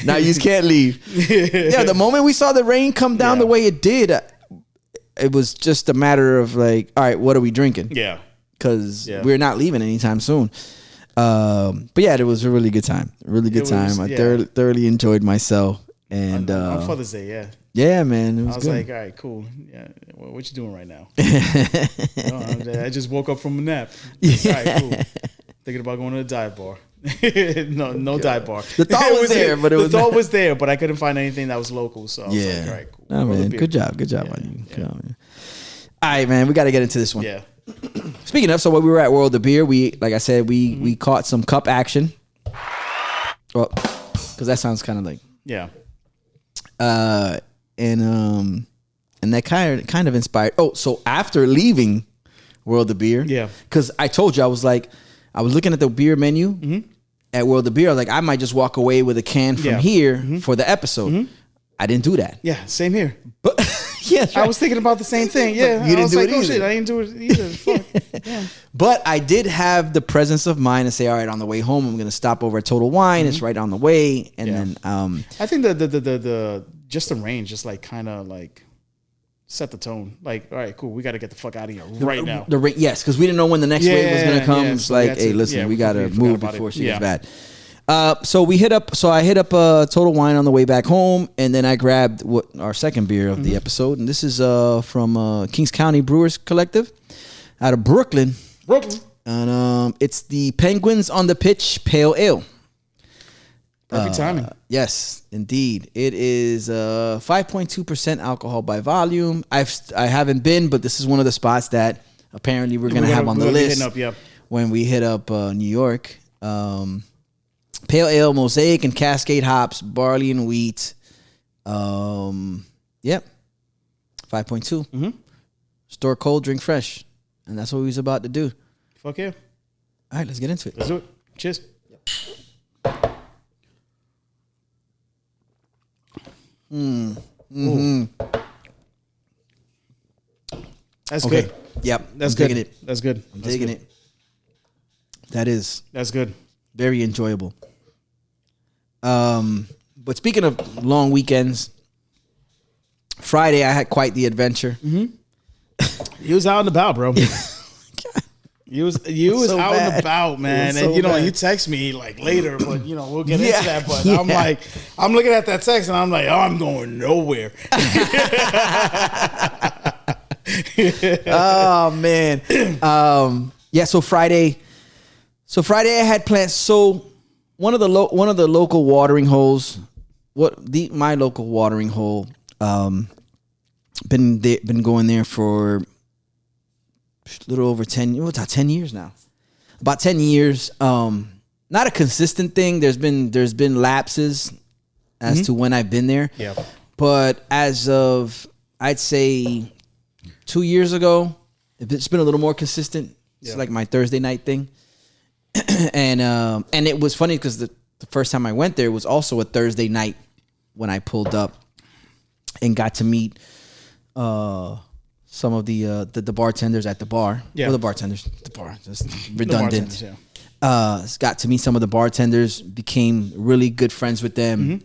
Now you can't leave. Yeah, the moment we saw the rain come down the way it did, it was just a matter of like, all right, what are we drinking? Yeah. Because we're not leaving anytime soon. But yeah, it was a really good time. I thoroughly enjoyed myself. And on Father's Day, yeah, man, it was I was good. like, all right, cool. Yeah, what you doing right now? I just woke up from a nap. All right, cool. Thinking about going to a dive bar. no dive bar. The thought was there, but the thought was there, but I couldn't find anything that was local. So I was like, all right, cool. Oh, man, good job on you. Yeah. Man. All right, man, we got to get into this one. Yeah. Speaking of, so when we were at World of Beer, like I said, we caught some cup action. Well, because that sounds kind of like and that kind of inspired. Oh, so after leaving World of Beer, because I told you I was looking at the beer menu at World of Beer. I was like, I might just walk away with a can from here for the episode. I didn't do that. Yeah, same here. But I was thinking about the same thing. Yeah, you didn't do it either. Oh shit, I didn't do it either. Fuck. Yeah. But I did have the presence of mind to say, all right, on the way home, I'm going to stop over at Total Wine. It's right on the way, and then I think the just the rain just like kind of like set the tone. Like, all right, cool, we got to get the fuck out of here right now. The rain, yes, because we didn't know when the next wave was going to come. It's so like, hey, listen, we got to move before she gets bad. So I hit up Total Wine on the way back home, and then I grabbed our second beer of the episode, and this is from Kings County Brewers Collective out of Brooklyn. And it's the Penguins on the Pitch Pale Ale. Perfect timing. Yes, indeed. It is 5.2% alcohol by volume. I haven't been, but this is one of the spots that apparently we're gonna have on the list up, when we hit up New York. Pale ale, Mosaic, and Cascade hops, barley and wheat. Yep, 5.2. Mm-hmm. Store cold, drink fresh, and that's what we was about to do. Fuck yeah! All right, let's get into it. Let's do it. Cheers. That's Okay. good. Yep, That's I'm good. digging it. That's good. I'm That's digging good. it. That's good. Very enjoyable. But speaking of long weekends, Friday I had quite the adventure. He was out and about, bro. You was so out and bad. about, man. So And bad. you text me like later, but we'll get Yeah. into that. But Yeah. I'm like, I'm looking at that text and I'm like, oh, I'm going nowhere. Oh man. Yeah, so Friday I had plans. So one of the local watering holes, my local watering hole, been going there for a little over 10 years now. About 10 years. Not a consistent thing. There's been lapses as to when I've been there. Yeah. But as of, I'd say 2 years ago, it's been a little more consistent. It's Yeah. like my Thursday night thing. And it was funny because the first time I went there was also a Thursday night when I pulled up and got to meet some of the bartenders at the bar. Yeah. Or the bartenders, the bar, just redundant. The bartenders, Got to meet some of the bartenders, became really good friends with them.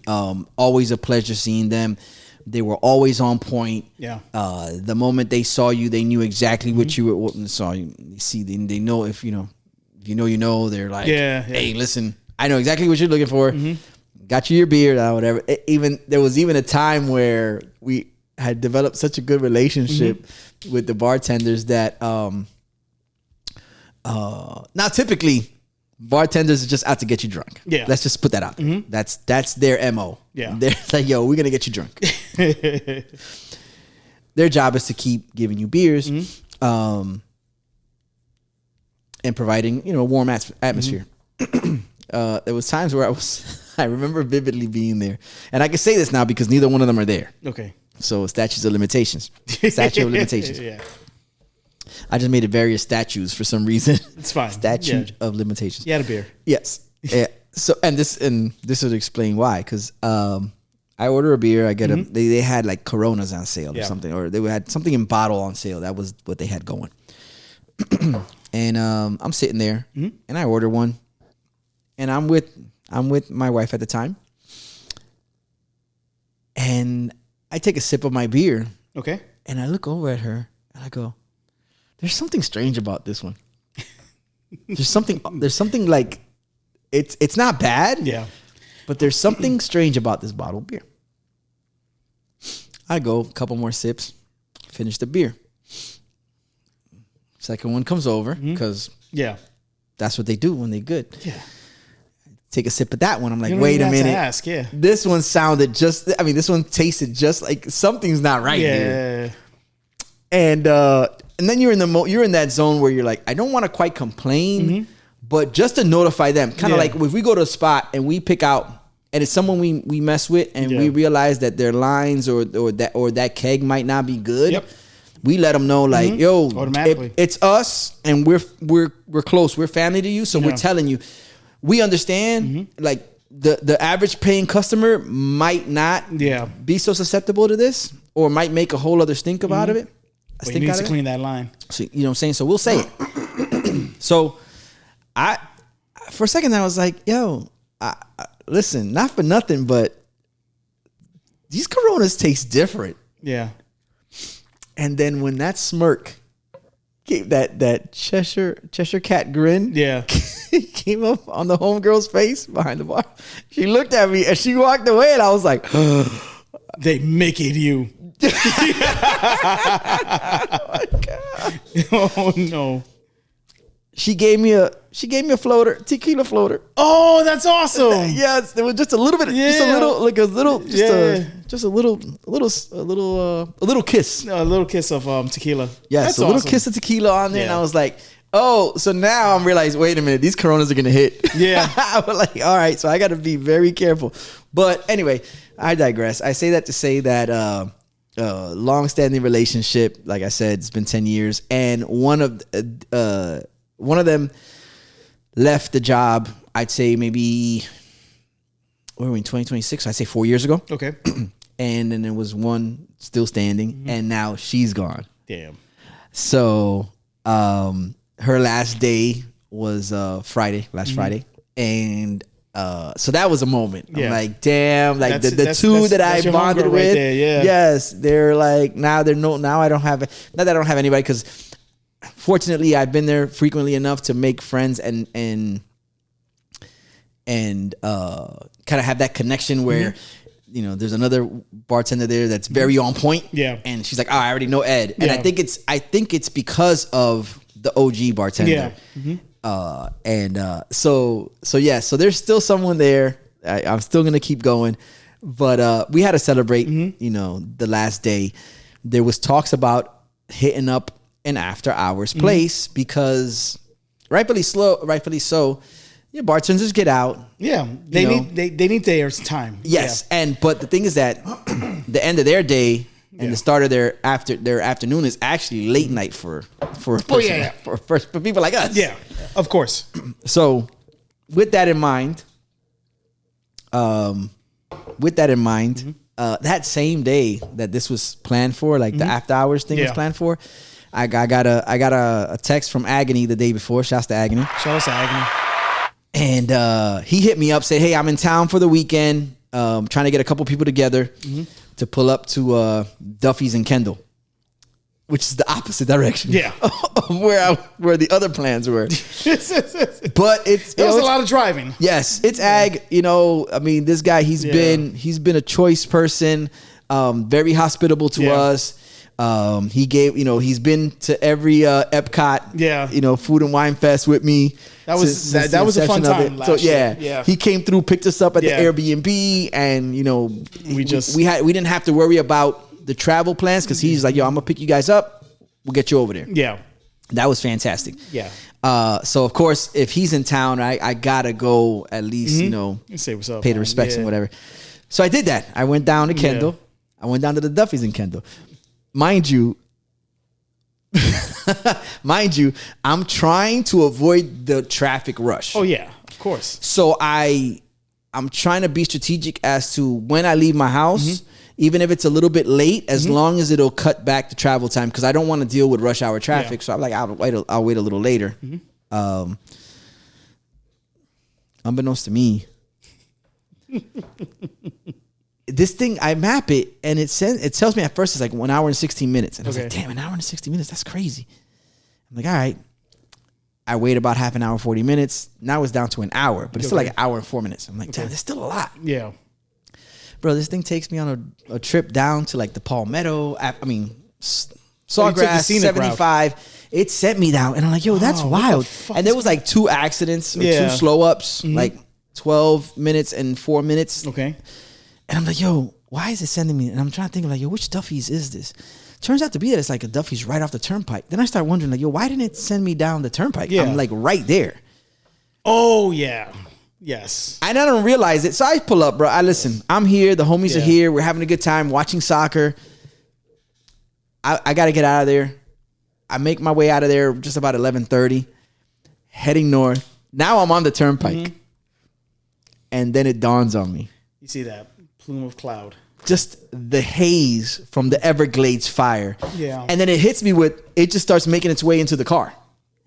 Always a pleasure seeing them. They were always on point. Yeah. The moment they saw you, they knew exactly what you were. Saw you. They know if you know. They're like, Yeah. hey, listen, I know exactly what you're looking for. Got you your beer, or whatever. There was even a time where we had developed such a good relationship with the bartenders that now typically bartenders are just out to get you drunk. Yeah. Let's just put that out there. That's their MO. Yeah. They're like, yo, we're gonna get you drunk. Their job is to keep giving you beers, and providing, a warm atmosphere. There was times where I remember vividly being there, and I can say this now because neither one of them are there. Okay. So statute of limitations. Yeah. I just made it various statues for some reason. It's fine. Statute of limitations. You had a beer. Yes. Yeah. So and this would explain why, because I order a beer, I get they had like Coronas on sale or something, or they had something in bottle on sale. That was what they had going. And I'm sitting there and I order one, and I'm with my wife at the time, and I take a sip of my beer. Okay. And I look over at her and I go, there's something strange about this one. There's something like, it's not bad. Yeah. But there's something strange about this bottle of beer. I go, a couple more sips, finish the beer. Second one comes over because that's what they do when they're good. Yeah. Take a sip of that one. I'm like, You don't wait even a have to minute. ask, yeah. This one this one tasted just like something's not right here. Yeah. And then you're in that zone where you're like, I don't want to quite complain, but just to notify them, kind of like if we go to a spot and we pick out, and it's someone we mess with, and we realize that their lines or that keg might not be good. Yep. We let them know, like, yo, Automatically. it's us, and we're close, we're family to you, so we're telling you, we understand, like the average paying customer might not be so susceptible to this, or might make a whole other stink about it. But you need to clean that line. So, you know what I'm saying? So we'll say it. So for a second I was like, yo, listen, not for nothing, but these Coronas taste different. Yeah. And then when that smirk came, that Cheshire cat grin, came up on the homegirl's face behind the bar, she looked at me and she walked away, and I was like, they make it you. oh my God. Oh no. She gave me a floater, tequila floater. Oh, that's awesome. Yes, there was just a little bit, just a little kiss. No, a little kiss of tequila. Yes, That's a little awesome. kiss of tequila on there, and Yeah. I was like, oh, so now I'm realizing, wait a minute, these Coronas are gonna hit. Yeah. I was like, all right, so I got to be very careful. But anyway, I digress. I say that to say that long-standing relationship, like I said, it's been 10 years, and one of them left the job. I'd say maybe, where are we in 2026? I'd say 4 years ago. Okay. And then there was one still standing, and now she's gone. Damn. So her last day was Friday, last Friday, and so that was a moment. Yeah. I'm like, damn, like the That's two that I your bonded homegirl with. right there, yeah. Yes, they're like now I don't have, not that I don't have anybody, because fortunately I've been there frequently enough to make friends and kind of have that connection where. You know, there's another bartender there that's very on point. Yeah. And she's like, oh, I already know Ed. And Yeah. I think it's because of the OG bartender. Yeah. So there's still someone there. I'm still gonna keep going. But we had to celebrate, you know, the last day. There was talks about hitting up an after hours place because rightfully so. Yeah, bartenders get out. Yeah. They need their time. Yes, but the thing is that the end of their day and the start of their afternoon is actually late night for a person, for people like us. Yeah. Of course. So, with that in mind, that same day that this was planned for, like the after hours thing was planned for, I got a text from Agony the day before. Shouts to Agony. Shout out to Agony. And he hit me up, said, hey, I'm in town for the weekend, trying to get a couple people together to pull up to Duffy's and Kendall, which is the opposite direction of where the other plans were. But it was a lot of driving. Yes, it's Ag. You know, I mean, this guy, he's been a choice person, very hospitable to us. He's been to every Epcot, Food and Wine Fest with me. That was a fun time last year. Yeah. He came through, picked us up at the Airbnb, and we didn't have to worry about the travel plans because he's like, yo, I'm gonna pick you guys up, we'll get you over there. Yeah. That was fantastic. Yeah. So of course, if he's in town, I gotta go at least, say what's up, pay the respects and whatever. So I did that. I went down to Kendall. I went down to the Duffy's in Kendall. Mind you, I'm trying to avoid the traffic rush. Oh yeah, of course. So I'm trying to be strategic as to when I leave my house, even if it's a little bit late, as long as it'll cut back the travel time, because I don't want to deal with rush hour traffic. Yeah. So I'm like, I'll wait a little later. Unbeknownst to me, this thing, I map it and it tells me at first it's like 1 hour and 16 minutes. And I was like, damn, 1 hour and 60 minutes, that's crazy. I'm like, all right. I wait about half an hour, 40 minutes. Now it's down to an hour, but it's still like an hour and 4 minutes. I'm like, damn, that's still a lot. Yeah. Bro, this thing takes me on a trip down to like the Palmetto, Sawgrass, 75. Route. It sent me down and I'm like, yo, that's wild. And there was like 2 accidents or 2 slow ups, like 12 minutes and 4 minutes. Okay. And I'm like, yo, why is it sending me? And I'm trying to think like, yo, which Duffy's is this? Turns out to be that it's like a Duffy's right off the turnpike. Then I start wondering like, yo, why didn't it send me down the turnpike? Yeah. I'm like right there. Oh yeah. Yes. And I don't realize it. So I pull up, bro. I listen. I'm here. The homies are here. We're having a good time watching soccer. I got to get out of there. I make my way out of there just about 11:30, heading north. Now I'm on the turnpike. And then it dawns on me. You see that plume of cloud. Just the haze from the Everglades fire. Yeah. And then it hits me with, it just starts making its way into the car.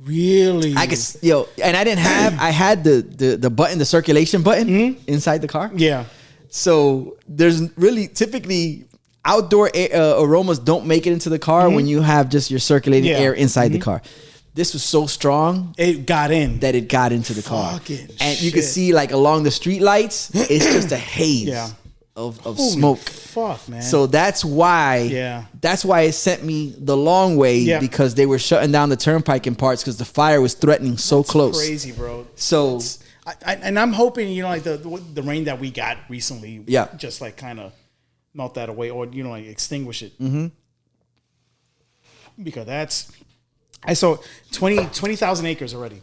Really? I guess, and I had the button, the circulation button inside the car. Yeah. So there's really typically outdoor aromas don't make it into the car when you have just your circulating air inside the car. This was so strong. It got in. That it got into the car. Fucking and shit. You could see like along the street lights, it's just a haze. Yeah. of smoke. Fuck, man. So that's why it sent me the long way because they were shutting down the turnpike in parts because the fire was threatening so close. Crazy, bro. So and I'm hoping, you know, like the rain that we got recently, just like kind of melt that away or, you know, like extinguish it. Mm-hmm. Because I saw 20,000 acres already.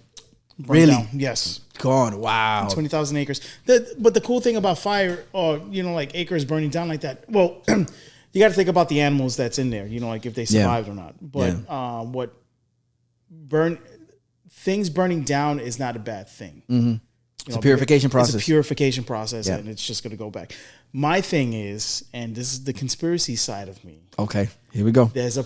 Really? Down. Yes. Gone. Wow. 20,000 acres. But the cool thing about fire, or, you know, like acres burning down like that, well, you got to think about the animals that's in there, you know, like if they survived or not. But things burning down is not a bad thing. Mm-hmm. It's a purification process. It's a purification process, and it's just going to go back. My thing is, and this is the conspiracy side of me. Okay, here we go. There's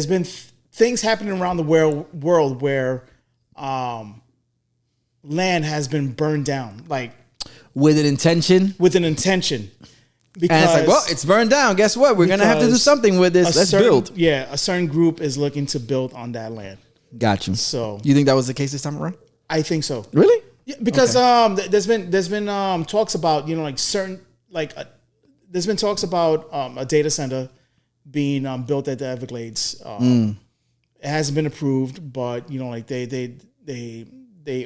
been things happening around the world where land has been burned down, like with an intention. Because, and it's like, well, it's burned down. Guess what? We're gonna have to do something with this. Let's build. Yeah, a certain group is looking to build on that land. Got you. So you think that was the case this time around? I think so. Really? Yeah, because there's been talks about, you know, like certain there's been talks about a data center being built at the Everglades. It hasn't been approved, but, you know, like they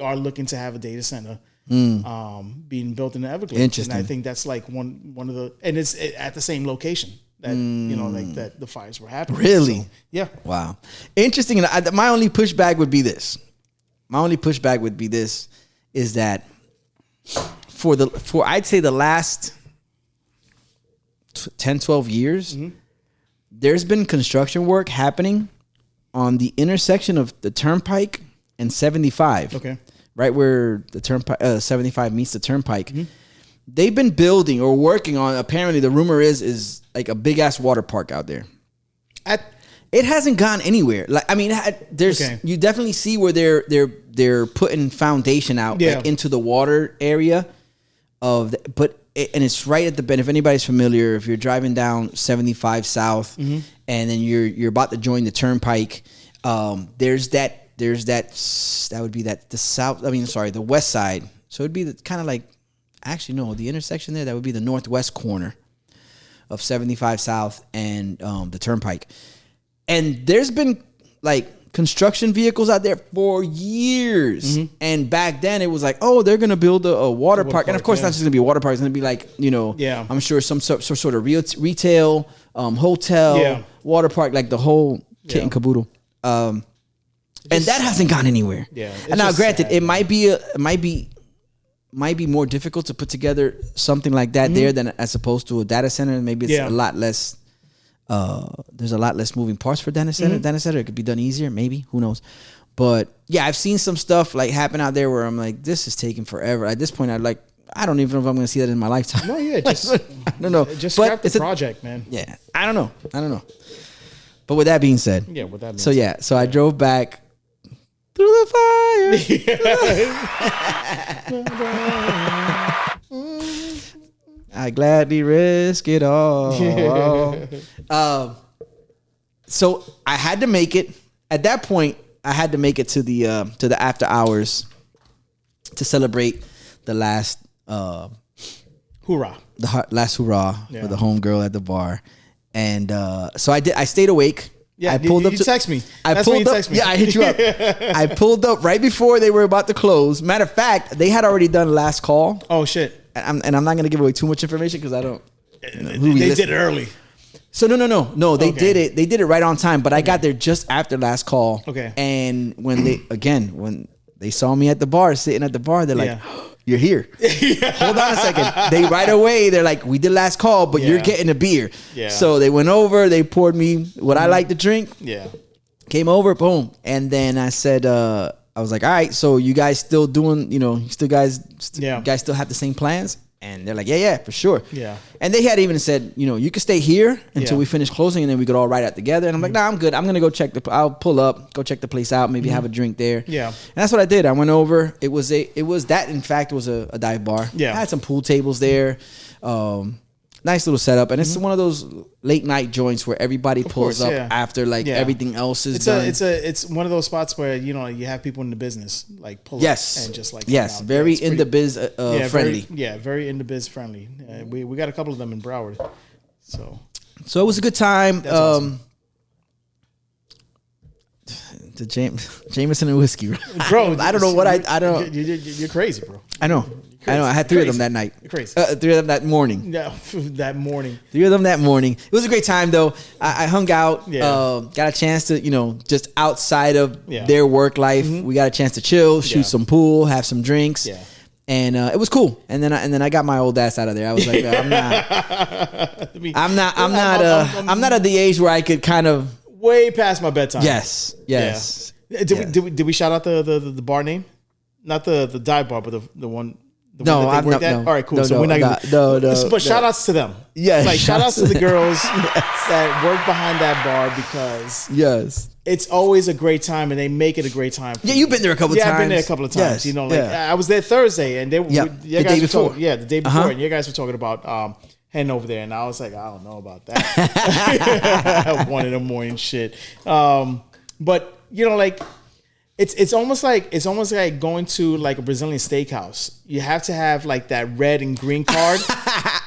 are looking to have a data center being built in the Everglades. Interesting. And I think that's like one of the, and it's at the same location that, you know, like that the fires were happening. Really? So, yeah. Wow. Interesting. My only pushback would be this. Is that for I'd say the last 10, 12 years, there's been construction work happening on the intersection of the Turnpike and 75. Okay. Right where the Turnpike 75 meets the Turnpike. They've been building or working on, apparently the rumor is like a big ass water park out there. It hasn't gone anywhere. Like, I mean, you definitely see where they're putting foundation out like, into the water area and it's right at the bend. If anybody's familiar, if you're driving down 75 South and then you're about to join the Turnpike, there's that would be the west side. So it'd be kind of like, actually no, the intersection there, that would be the northwest corner of 75 South and the Turnpike. And there's been like construction vehicles out there for years. And back then it was like, oh, they're going to build a water park. And of course, not just going to be a water park. It's going to be like, you know, I'm sure some sort of retail, hotel, water park, like the whole kit and caboodle. And that hasn't gone anywhere. Yeah. And now granted, sad, it might be more difficult to put together something like that there than as opposed to a data center. Maybe it's a lot less. There's a lot less moving parts for data center. Data center, it could be done easier, maybe. Who knows? But yeah, I've seen some stuff like happen out there where I'm like, this is taking forever. At this point, I don't even know if I'm going to see that in my lifetime. No, yeah, just I don't know. Just scrap the project, man. Yeah, I don't know. But with that being said, so I drove back through the fire. I gladly risk it all. So I had to make it. At that point, I had to make it to the after hours to celebrate the last hoorah. The last hoorah for the homegirl at the bar, and so I did. I stayed awake. Yeah, I pulled up. You text me. That's when you text me. Yeah, I hit you up. I pulled up right before they were about to close. Matter of fact, they had already done last call. Oh shit! And I'm not going to give away too much information because I don't. They did it early. So no. They did it. They did it right on time. But I got there just after last call. Okay. And when they saw me at the bar, sitting at the bar, they're like, "You're here." Hold on a second. They're like, "We did last call, but you're getting a beer." Yeah. So they went over. They poured me what I like to drink. Yeah. Came over, boom, and then I said, I was like, "All right, so you guys still doing? You know, you guys still have the same plans?" And they're like, yeah, for sure. Yeah. And they had even said, you know, you can stay here until we finish closing and then we could all ride out together. And I'm like, nah, I'm good. I'm going to go I'll pull up, go check the place out, maybe have a drink there. Yeah. And that's what I did. I went over. It was a dive bar. Yeah. I had some pool tables there. Nice little setup, and it's one of those late night joints where everybody pulls up after everything else is done. It's one of those spots where you have people in the business like pull up and just like very in the biz friendly. Very in the biz friendly. We got a couple of them in Broward, so it was a good time. That's awesome. The Jameson and whiskey, bro. I don't know what I don't. You're crazy, bro. I know. I had three of them that night. You're crazy. 3 of them that morning. No, that morning. 3 of them that morning. It was a great time though. I hung out. Got a chance to just outside of their work life. We got a chance to chill, shoot some pool, have some drinks. Yeah. And it was cool. And then I got my old ass out of there. I was like, I'm not at the age where I could kind of way past my bedtime. Yes. Yeah. Did we shout out the bar name? Not the dive bar, but the one. No, I'm not. No. All right, cool. No, so we're not gonna. But shout outs to them. Yes. Like shout outs to the girls that work behind that bar because it's always a great time and they make it a great time. You've been there a couple of times. Yeah, I've been there a couple of times. I was there Thursday and the day before. The day before, and you guys were talking about heading over there, and I was like, I don't know about that. 1 a.m. shit. But It's almost like going to like a Brazilian steakhouse. You have to have like that red and green card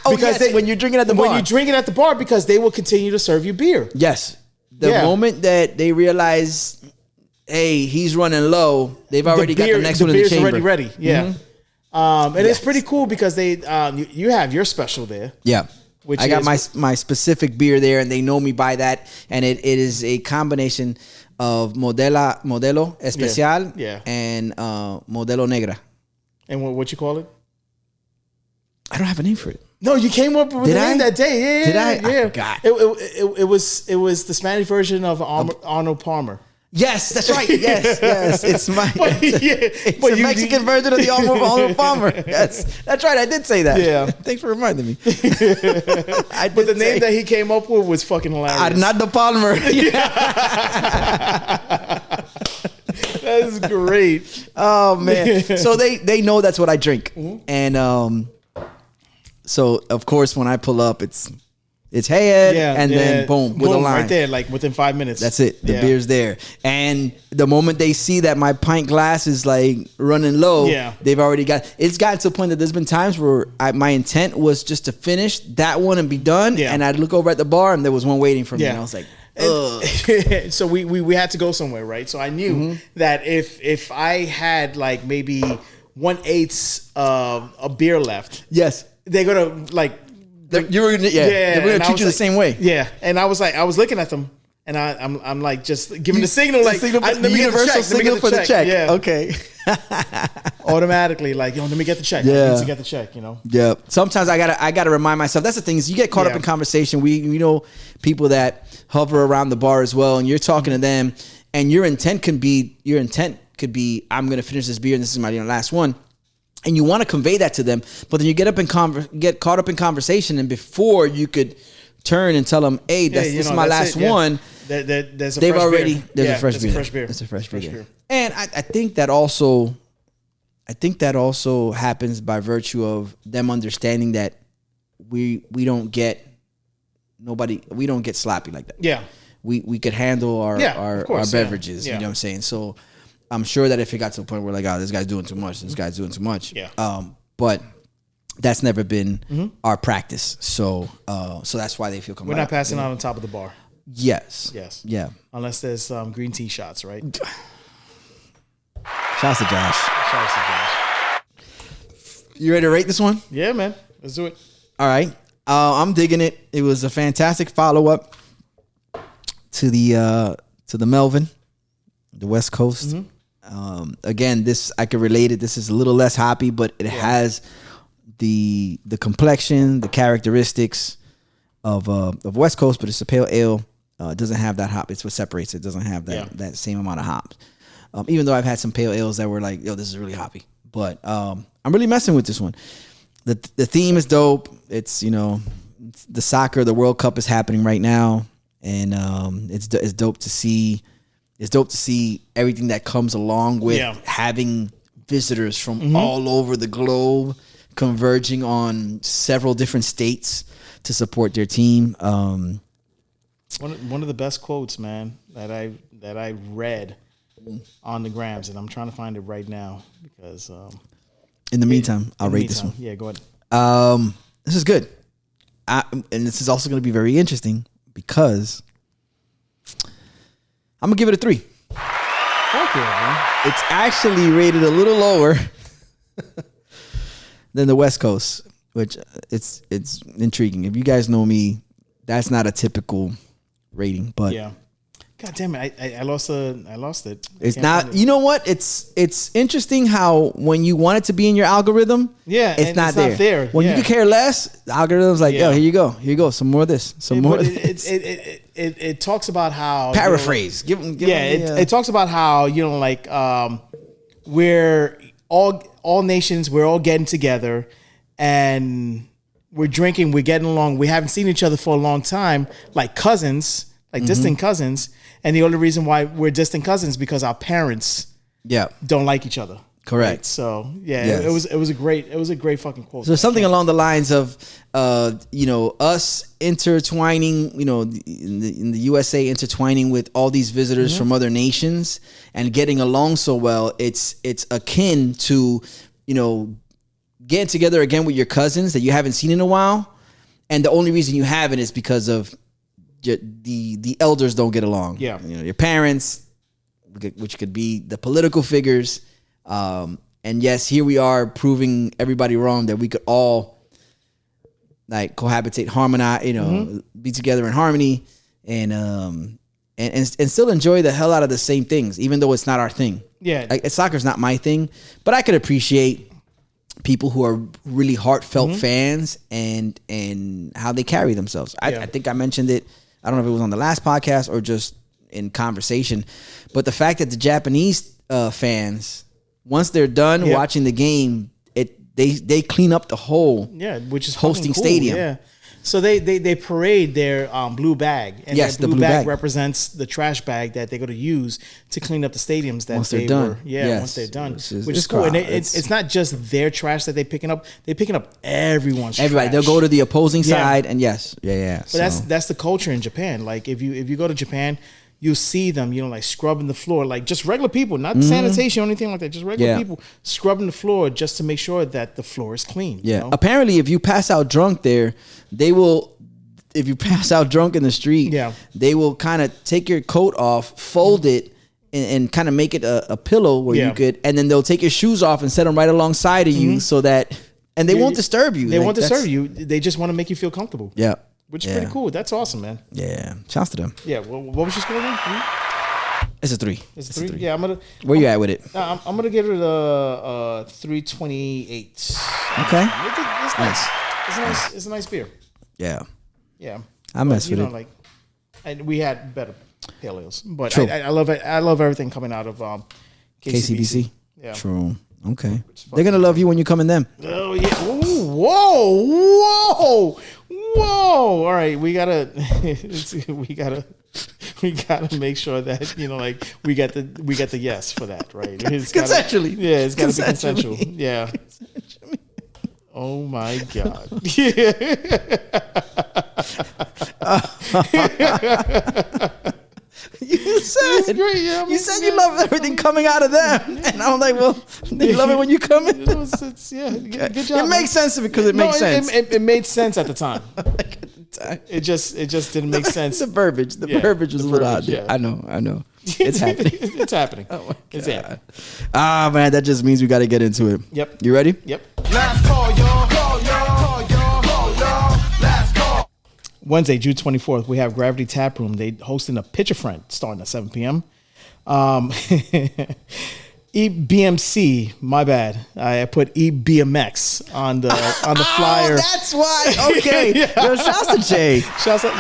because when you're drinking at the bar. When you're drinking at the bar, because they will continue to serve you beer. Yes, the moment that they realize, hey, he's running low, they've already got the next one in the chamber. Already ready. Yeah, and it's pretty cool because they you have your special there. Yeah. I got my specific beer there, and they know me by that, and it is a combination of Modelo Especial and Modelo Negra. And what you call it? I don't have a name for it. No, you came up with a name that day. Yeah, Did I? Yeah. I forgot. It was the Spanish version of Arnold Palmer. Yes, that's right. Yes. It's it's a Mexican version of the Arnold Palmer. Yes, that's right. I did say that. Yeah. Thanks for reminding me. But the name that he came up with was fucking hilarious. Arnaldo Palmer. That is great. Oh man. So they know that's what I drink, and so of course when I pull up, it's hey Ed, and then boom with a line right there, like within 5 minutes. That's it. The beer's there, and the moment they see that my pint glass is like running low, they've already got. It's gotten to the point that there's been times where my intent was just to finish that one and be done, and I'd look over at the bar and there was one waiting for me, and I was like, ugh. So we had to go somewhere, right? So I knew that if I had like maybe 1/8 of a beer left, they're gonna like. They're gonna treat you the same way. Yeah, and I was looking at them, and I'm like just giving the signal, like the universal signal for the check. Yeah, okay. Automatically, like let me get the check. I need to get the check. Yeah. Sometimes I gotta remind myself. That's the thing is you get caught up in conversation. We know people that hover around the bar as well, and you're talking to them, and your intent could be I'm gonna finish this beer and this is my last one. And you want to convey that to them, but then you get caught up in conversation, and before you could turn and tell them, "Hey, this is my last one." There's a fresh beer. It's a fresh beer. And I think that also happens by virtue of them understanding that we don't get sloppy like that. Yeah, we could handle our beverages. Yeah. You know what I'm saying? So. I'm sure that if it got to the point where like, oh, this guy's doing too much, Yeah. But that's never been our practice. So that's why they feel comfortable. We're not passing out on top of the bar. Yes. Yeah. Unless there's green tea shots, right? Shouts to Josh. You ready to rate this one? Yeah, man. Let's do it. All right. I'm digging it. It was a fantastic follow-up to the Melvin, the West Coast. Again, this I could relate it. This is a little less hoppy, but it has the complexion, the characteristics of West Coast, but it's a pale ale. It doesn't have that hop. It's what separates it. It doesn't have that same amount of hops. Even though I've had some pale ales that were like, yo, this is really hoppy. But I'm really messing with this one. The theme is dope. It's the soccer, the World Cup is happening right now, and it's dope to see. It's dope to see everything that comes along with having visitors from all over the globe converging on several different states to support their team. One of the best quotes, man, that I read on the grams, and I'm trying to find it right now because. In the meantime, I'll rate this one. Yeah, go ahead. This is good, and this is also going to be very interesting because I'm gonna give it a 3. Fuck yeah, man. It's actually rated a little lower than the West Coast, which it's intriguing. If you guys know me, that's not a typical rating, but yeah. God damn it! I lost it. It's not. You know what? It's interesting how when you want it to be in your algorithm, it's not there. When you could care less, the algorithm's like, yo, here you go, some more of this, some more. Of this. It talks about how paraphrase. It talks about how like we're all nations, we're all getting together, and we're drinking, we're getting along. We haven't seen each other for a long time, like cousins. Like distant cousins, and the only reason why we're distant cousins because our parents don't like each other. Correct. Right? So it was a great fucking quote. So something along the lines of us intertwining, in the USA intertwining with all these visitors from other nations and getting along so well. It's akin to getting together again with your cousins that you haven't seen in a while, and the only reason you haven't is because of the elders don't get along. Yeah, your parents, which could be the political figures, and yes, here we are proving everybody wrong that we could all like cohabitate, harmonize, be together in harmony, and still enjoy the hell out of the same things, even though it's not our thing. Yeah, like, soccer's not my thing, but I could appreciate people who are really heartfelt fans and how they carry themselves. I think I mentioned it. I don't know if it was on the last podcast or just in conversation, but the fact that the Japanese fans, once they're done watching the game, they clean up the whole which is hosting cool. stadium. Yeah. So they parade their blue bag, and yes, their blue bag represents the trash bag that they're going to use to clean up the stadiums that once they're done. Once they're done, which is cool. And it's not just their trash that they're picking up everyone's trash. They'll go to the opposing side, and But that's the culture in Japan. Like if you go to Japan, you'll see them, like scrubbing the floor, like just regular people, not sanitation or anything like that, just regular people scrubbing the floor just to make sure that the floor is clean. Yeah. Apparently, if you pass out drunk there, they will. If you pass out drunk in the street, they will kind of take your coat off, fold it, and kind of make it a pillow where you could, and then they'll take your shoes off and set them right alongside of you so that, and they won't disturb you. They won't disturb you. They just want to make you feel comfortable. Yeah. Which is pretty cool. That's awesome, man. Yeah. Shouts to them. Yeah. What was your score again? 3? It's a 3. It's a 3? Yeah. Where you at with it? I'm going to give it a 328. Okay. It's nice. It's a nice beer. Yeah. Yeah. I mess with it. And we had better pale ales, but I love it. I love everything coming out of KCBC. Yeah. True. Okay. They're going to love you when you come in them. Oh, yeah. Ooh, whoa. All right, we gotta make sure that we get the yes for that, right? It's consensually. It's gotta be consensual. Yeah. Oh my God. You said you love everything coming out of them, and I'm like, well, they love it when you come in. Good job. It makes sense because it makes sense. It made sense at the time. It just didn't make sense. The verbiage was a little out there. Yeah. I know. It's happening. It's happening. Oh my God. It's happening. Man, that just means we got to get into it. Yep. You ready? Yep. Last call, y'all. Last call. Wednesday, June 24th, we have Gravity Tap Room. They hosting a Pitcher Friend starting at 7 p.m. EBMC, my bad. I put EBMX on the flyer. Oh, that's why. Okay. Yo, shouts to Jay. Shouts to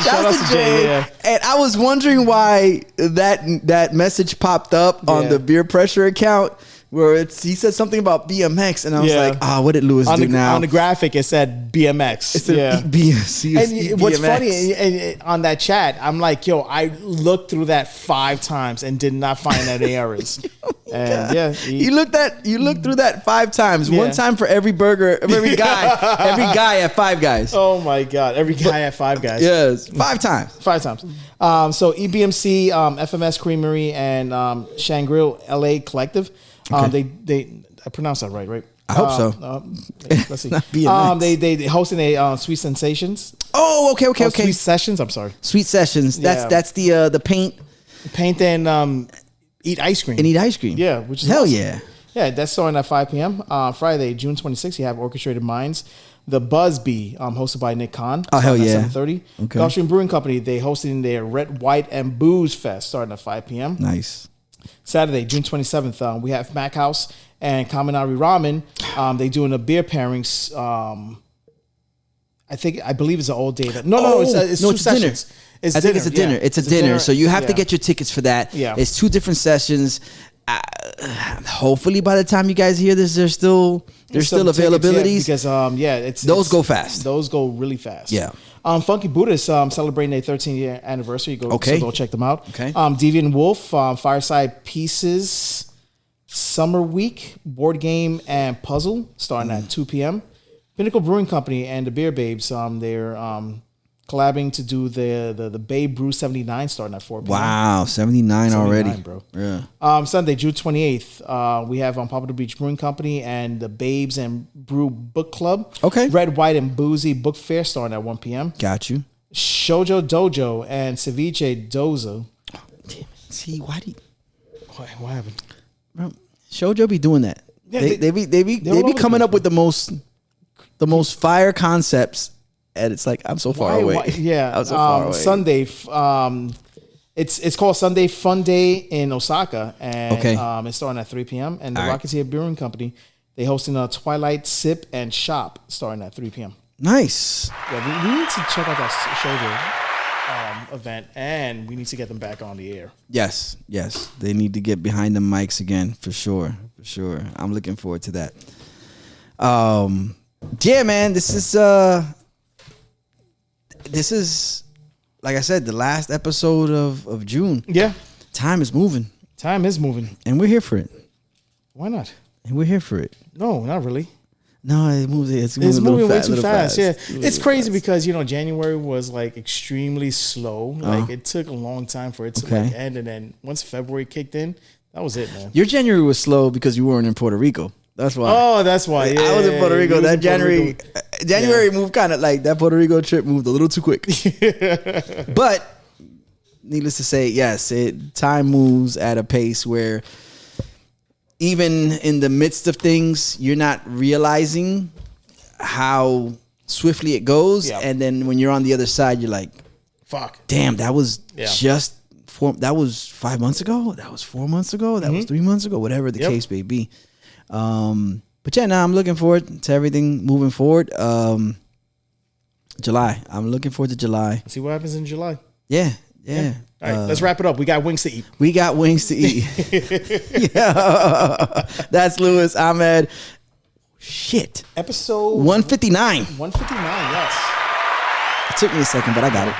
Jay. Yeah. And I was wondering why that message popped up on the Beer Pressure account where he said something about BMX, and I was like, what did Lewis do now? On the graphic, it said BMX. It said BMC. And what's funny, on that chat, I'm like, yo, I looked through that 5 times and did not find any errors. And yeah, You looked through that 5 times. Yeah. One time for every burger, every guy at Five Guys. oh my god, every guy at Five Guys. Yes, 5 times. 5 times. So EBMC, FMS Creamery, and Shangri LA Collective. Okay. They I pronounced that right? I hope so. Let's see. Not being nice. They hosting a Sweet Sensations. Oh, okay. Sweet Sessions. I'm sorry. Sweet Sessions. That's the paint Paint and eat ice cream. and eat ice cream. Yeah, which is hell awesome. yeah. Yeah, that's starting at 5 p.m. Friday, June 26th, you have Orchestrated Minds. The Buzz Bee, hosted by Nick Khan. Oh, hell starting yeah. At 7:30. Okay. Gulfstream Brewing Company, they hosting their Red, White, and Booze Fest starting at 5 p.m. Nice. Saturday, June 27th, we have Mac House and Kaminari Ramen. They doing a beer pairings. I believe it's an all day. No, it's 2 sessions. Dinner. I think it's a dinner. Yeah. It's a dinner. So you have to Yeah. get your tickets for that. Yeah. It's 2 different sessions. Hopefully by the time you guys hear this, there's still Some tickets, availabilities. yeah, because Those go fast. Those go really fast. Yeah. Funky Buddhist celebrating their 13-year anniversary. So go check them out. Okay. Deviant Wolf, Fireside Pieces, Summer Week, board game and puzzle starting at 2 p.m. Pinnacle Brewing Company and the Beer Babes, they're collabing to do the Babe Brew 79 starting at 4 p.m. Wow, 79 already, bro. Yeah. Sunday, June 28th, we have Pompano Beach Brewing Company and the Babes and Brew Book Club. Okay. Red, White, and Boozy Book Fair starting at 1 p.m. Got you. Shoujo Dojo and Ceviche Dozo. See, why do you, What happened? bro, Shoujo be doing that? Yeah, they be all over the coming place, up with the most fire concepts, and it's like I'm so far away. Yeah. I'm so far away. Sunday, it's called Sunday Fun Day in Osaka, and Okay. it's starting at 3 p.m. And the All right. Rocketeer Brewing Company, they hosting a Twilight Sip and Shop starting at 3 p.m. Nice. Yeah, we need to check out that Shoujo event, and we need to get them back on the air. Yes. They need to get behind the mics again for sure. I'm looking forward to that. Yeah, man. This is like I said, the last episode of June. Yeah, Time is moving, time is moving. and we're here for it. Why not? And we're here for it. No, not really. No, it moves. It's It's moving way too little fast. Yeah, Little it's crazy fast. because January was like extremely slow. Like it took a long time for it to Okay. like end, and then once February kicked in, that was it, man. Your January was slow because you weren't in Puerto Rico. That's why. Oh, that's why. Yeah, I was in Puerto Rico. you was That in Puerto January, Rico. January moved kind of like that. Puerto Rico trip moved a little too quick. But needless to say, yes, time moves at a pace where even in the midst of things, you're not realizing how swiftly it goes. Yeah. And then when you're on the other side, you're like, Fuck. damn, that was Yeah. just that was 5 months ago. That was 4 months ago. That was 3 months ago, whatever the Yep. case may be. But yeah, now I'm looking forward to everything moving forward. July. I'm looking forward to July. See what happens in July. Yeah. All right, let's wrap it up. We got wings to eat. We got wings to eat. Yeah. That's Louis Ahmed. Shit. Episode 159. 159. Yes. It took me a second, but I got it.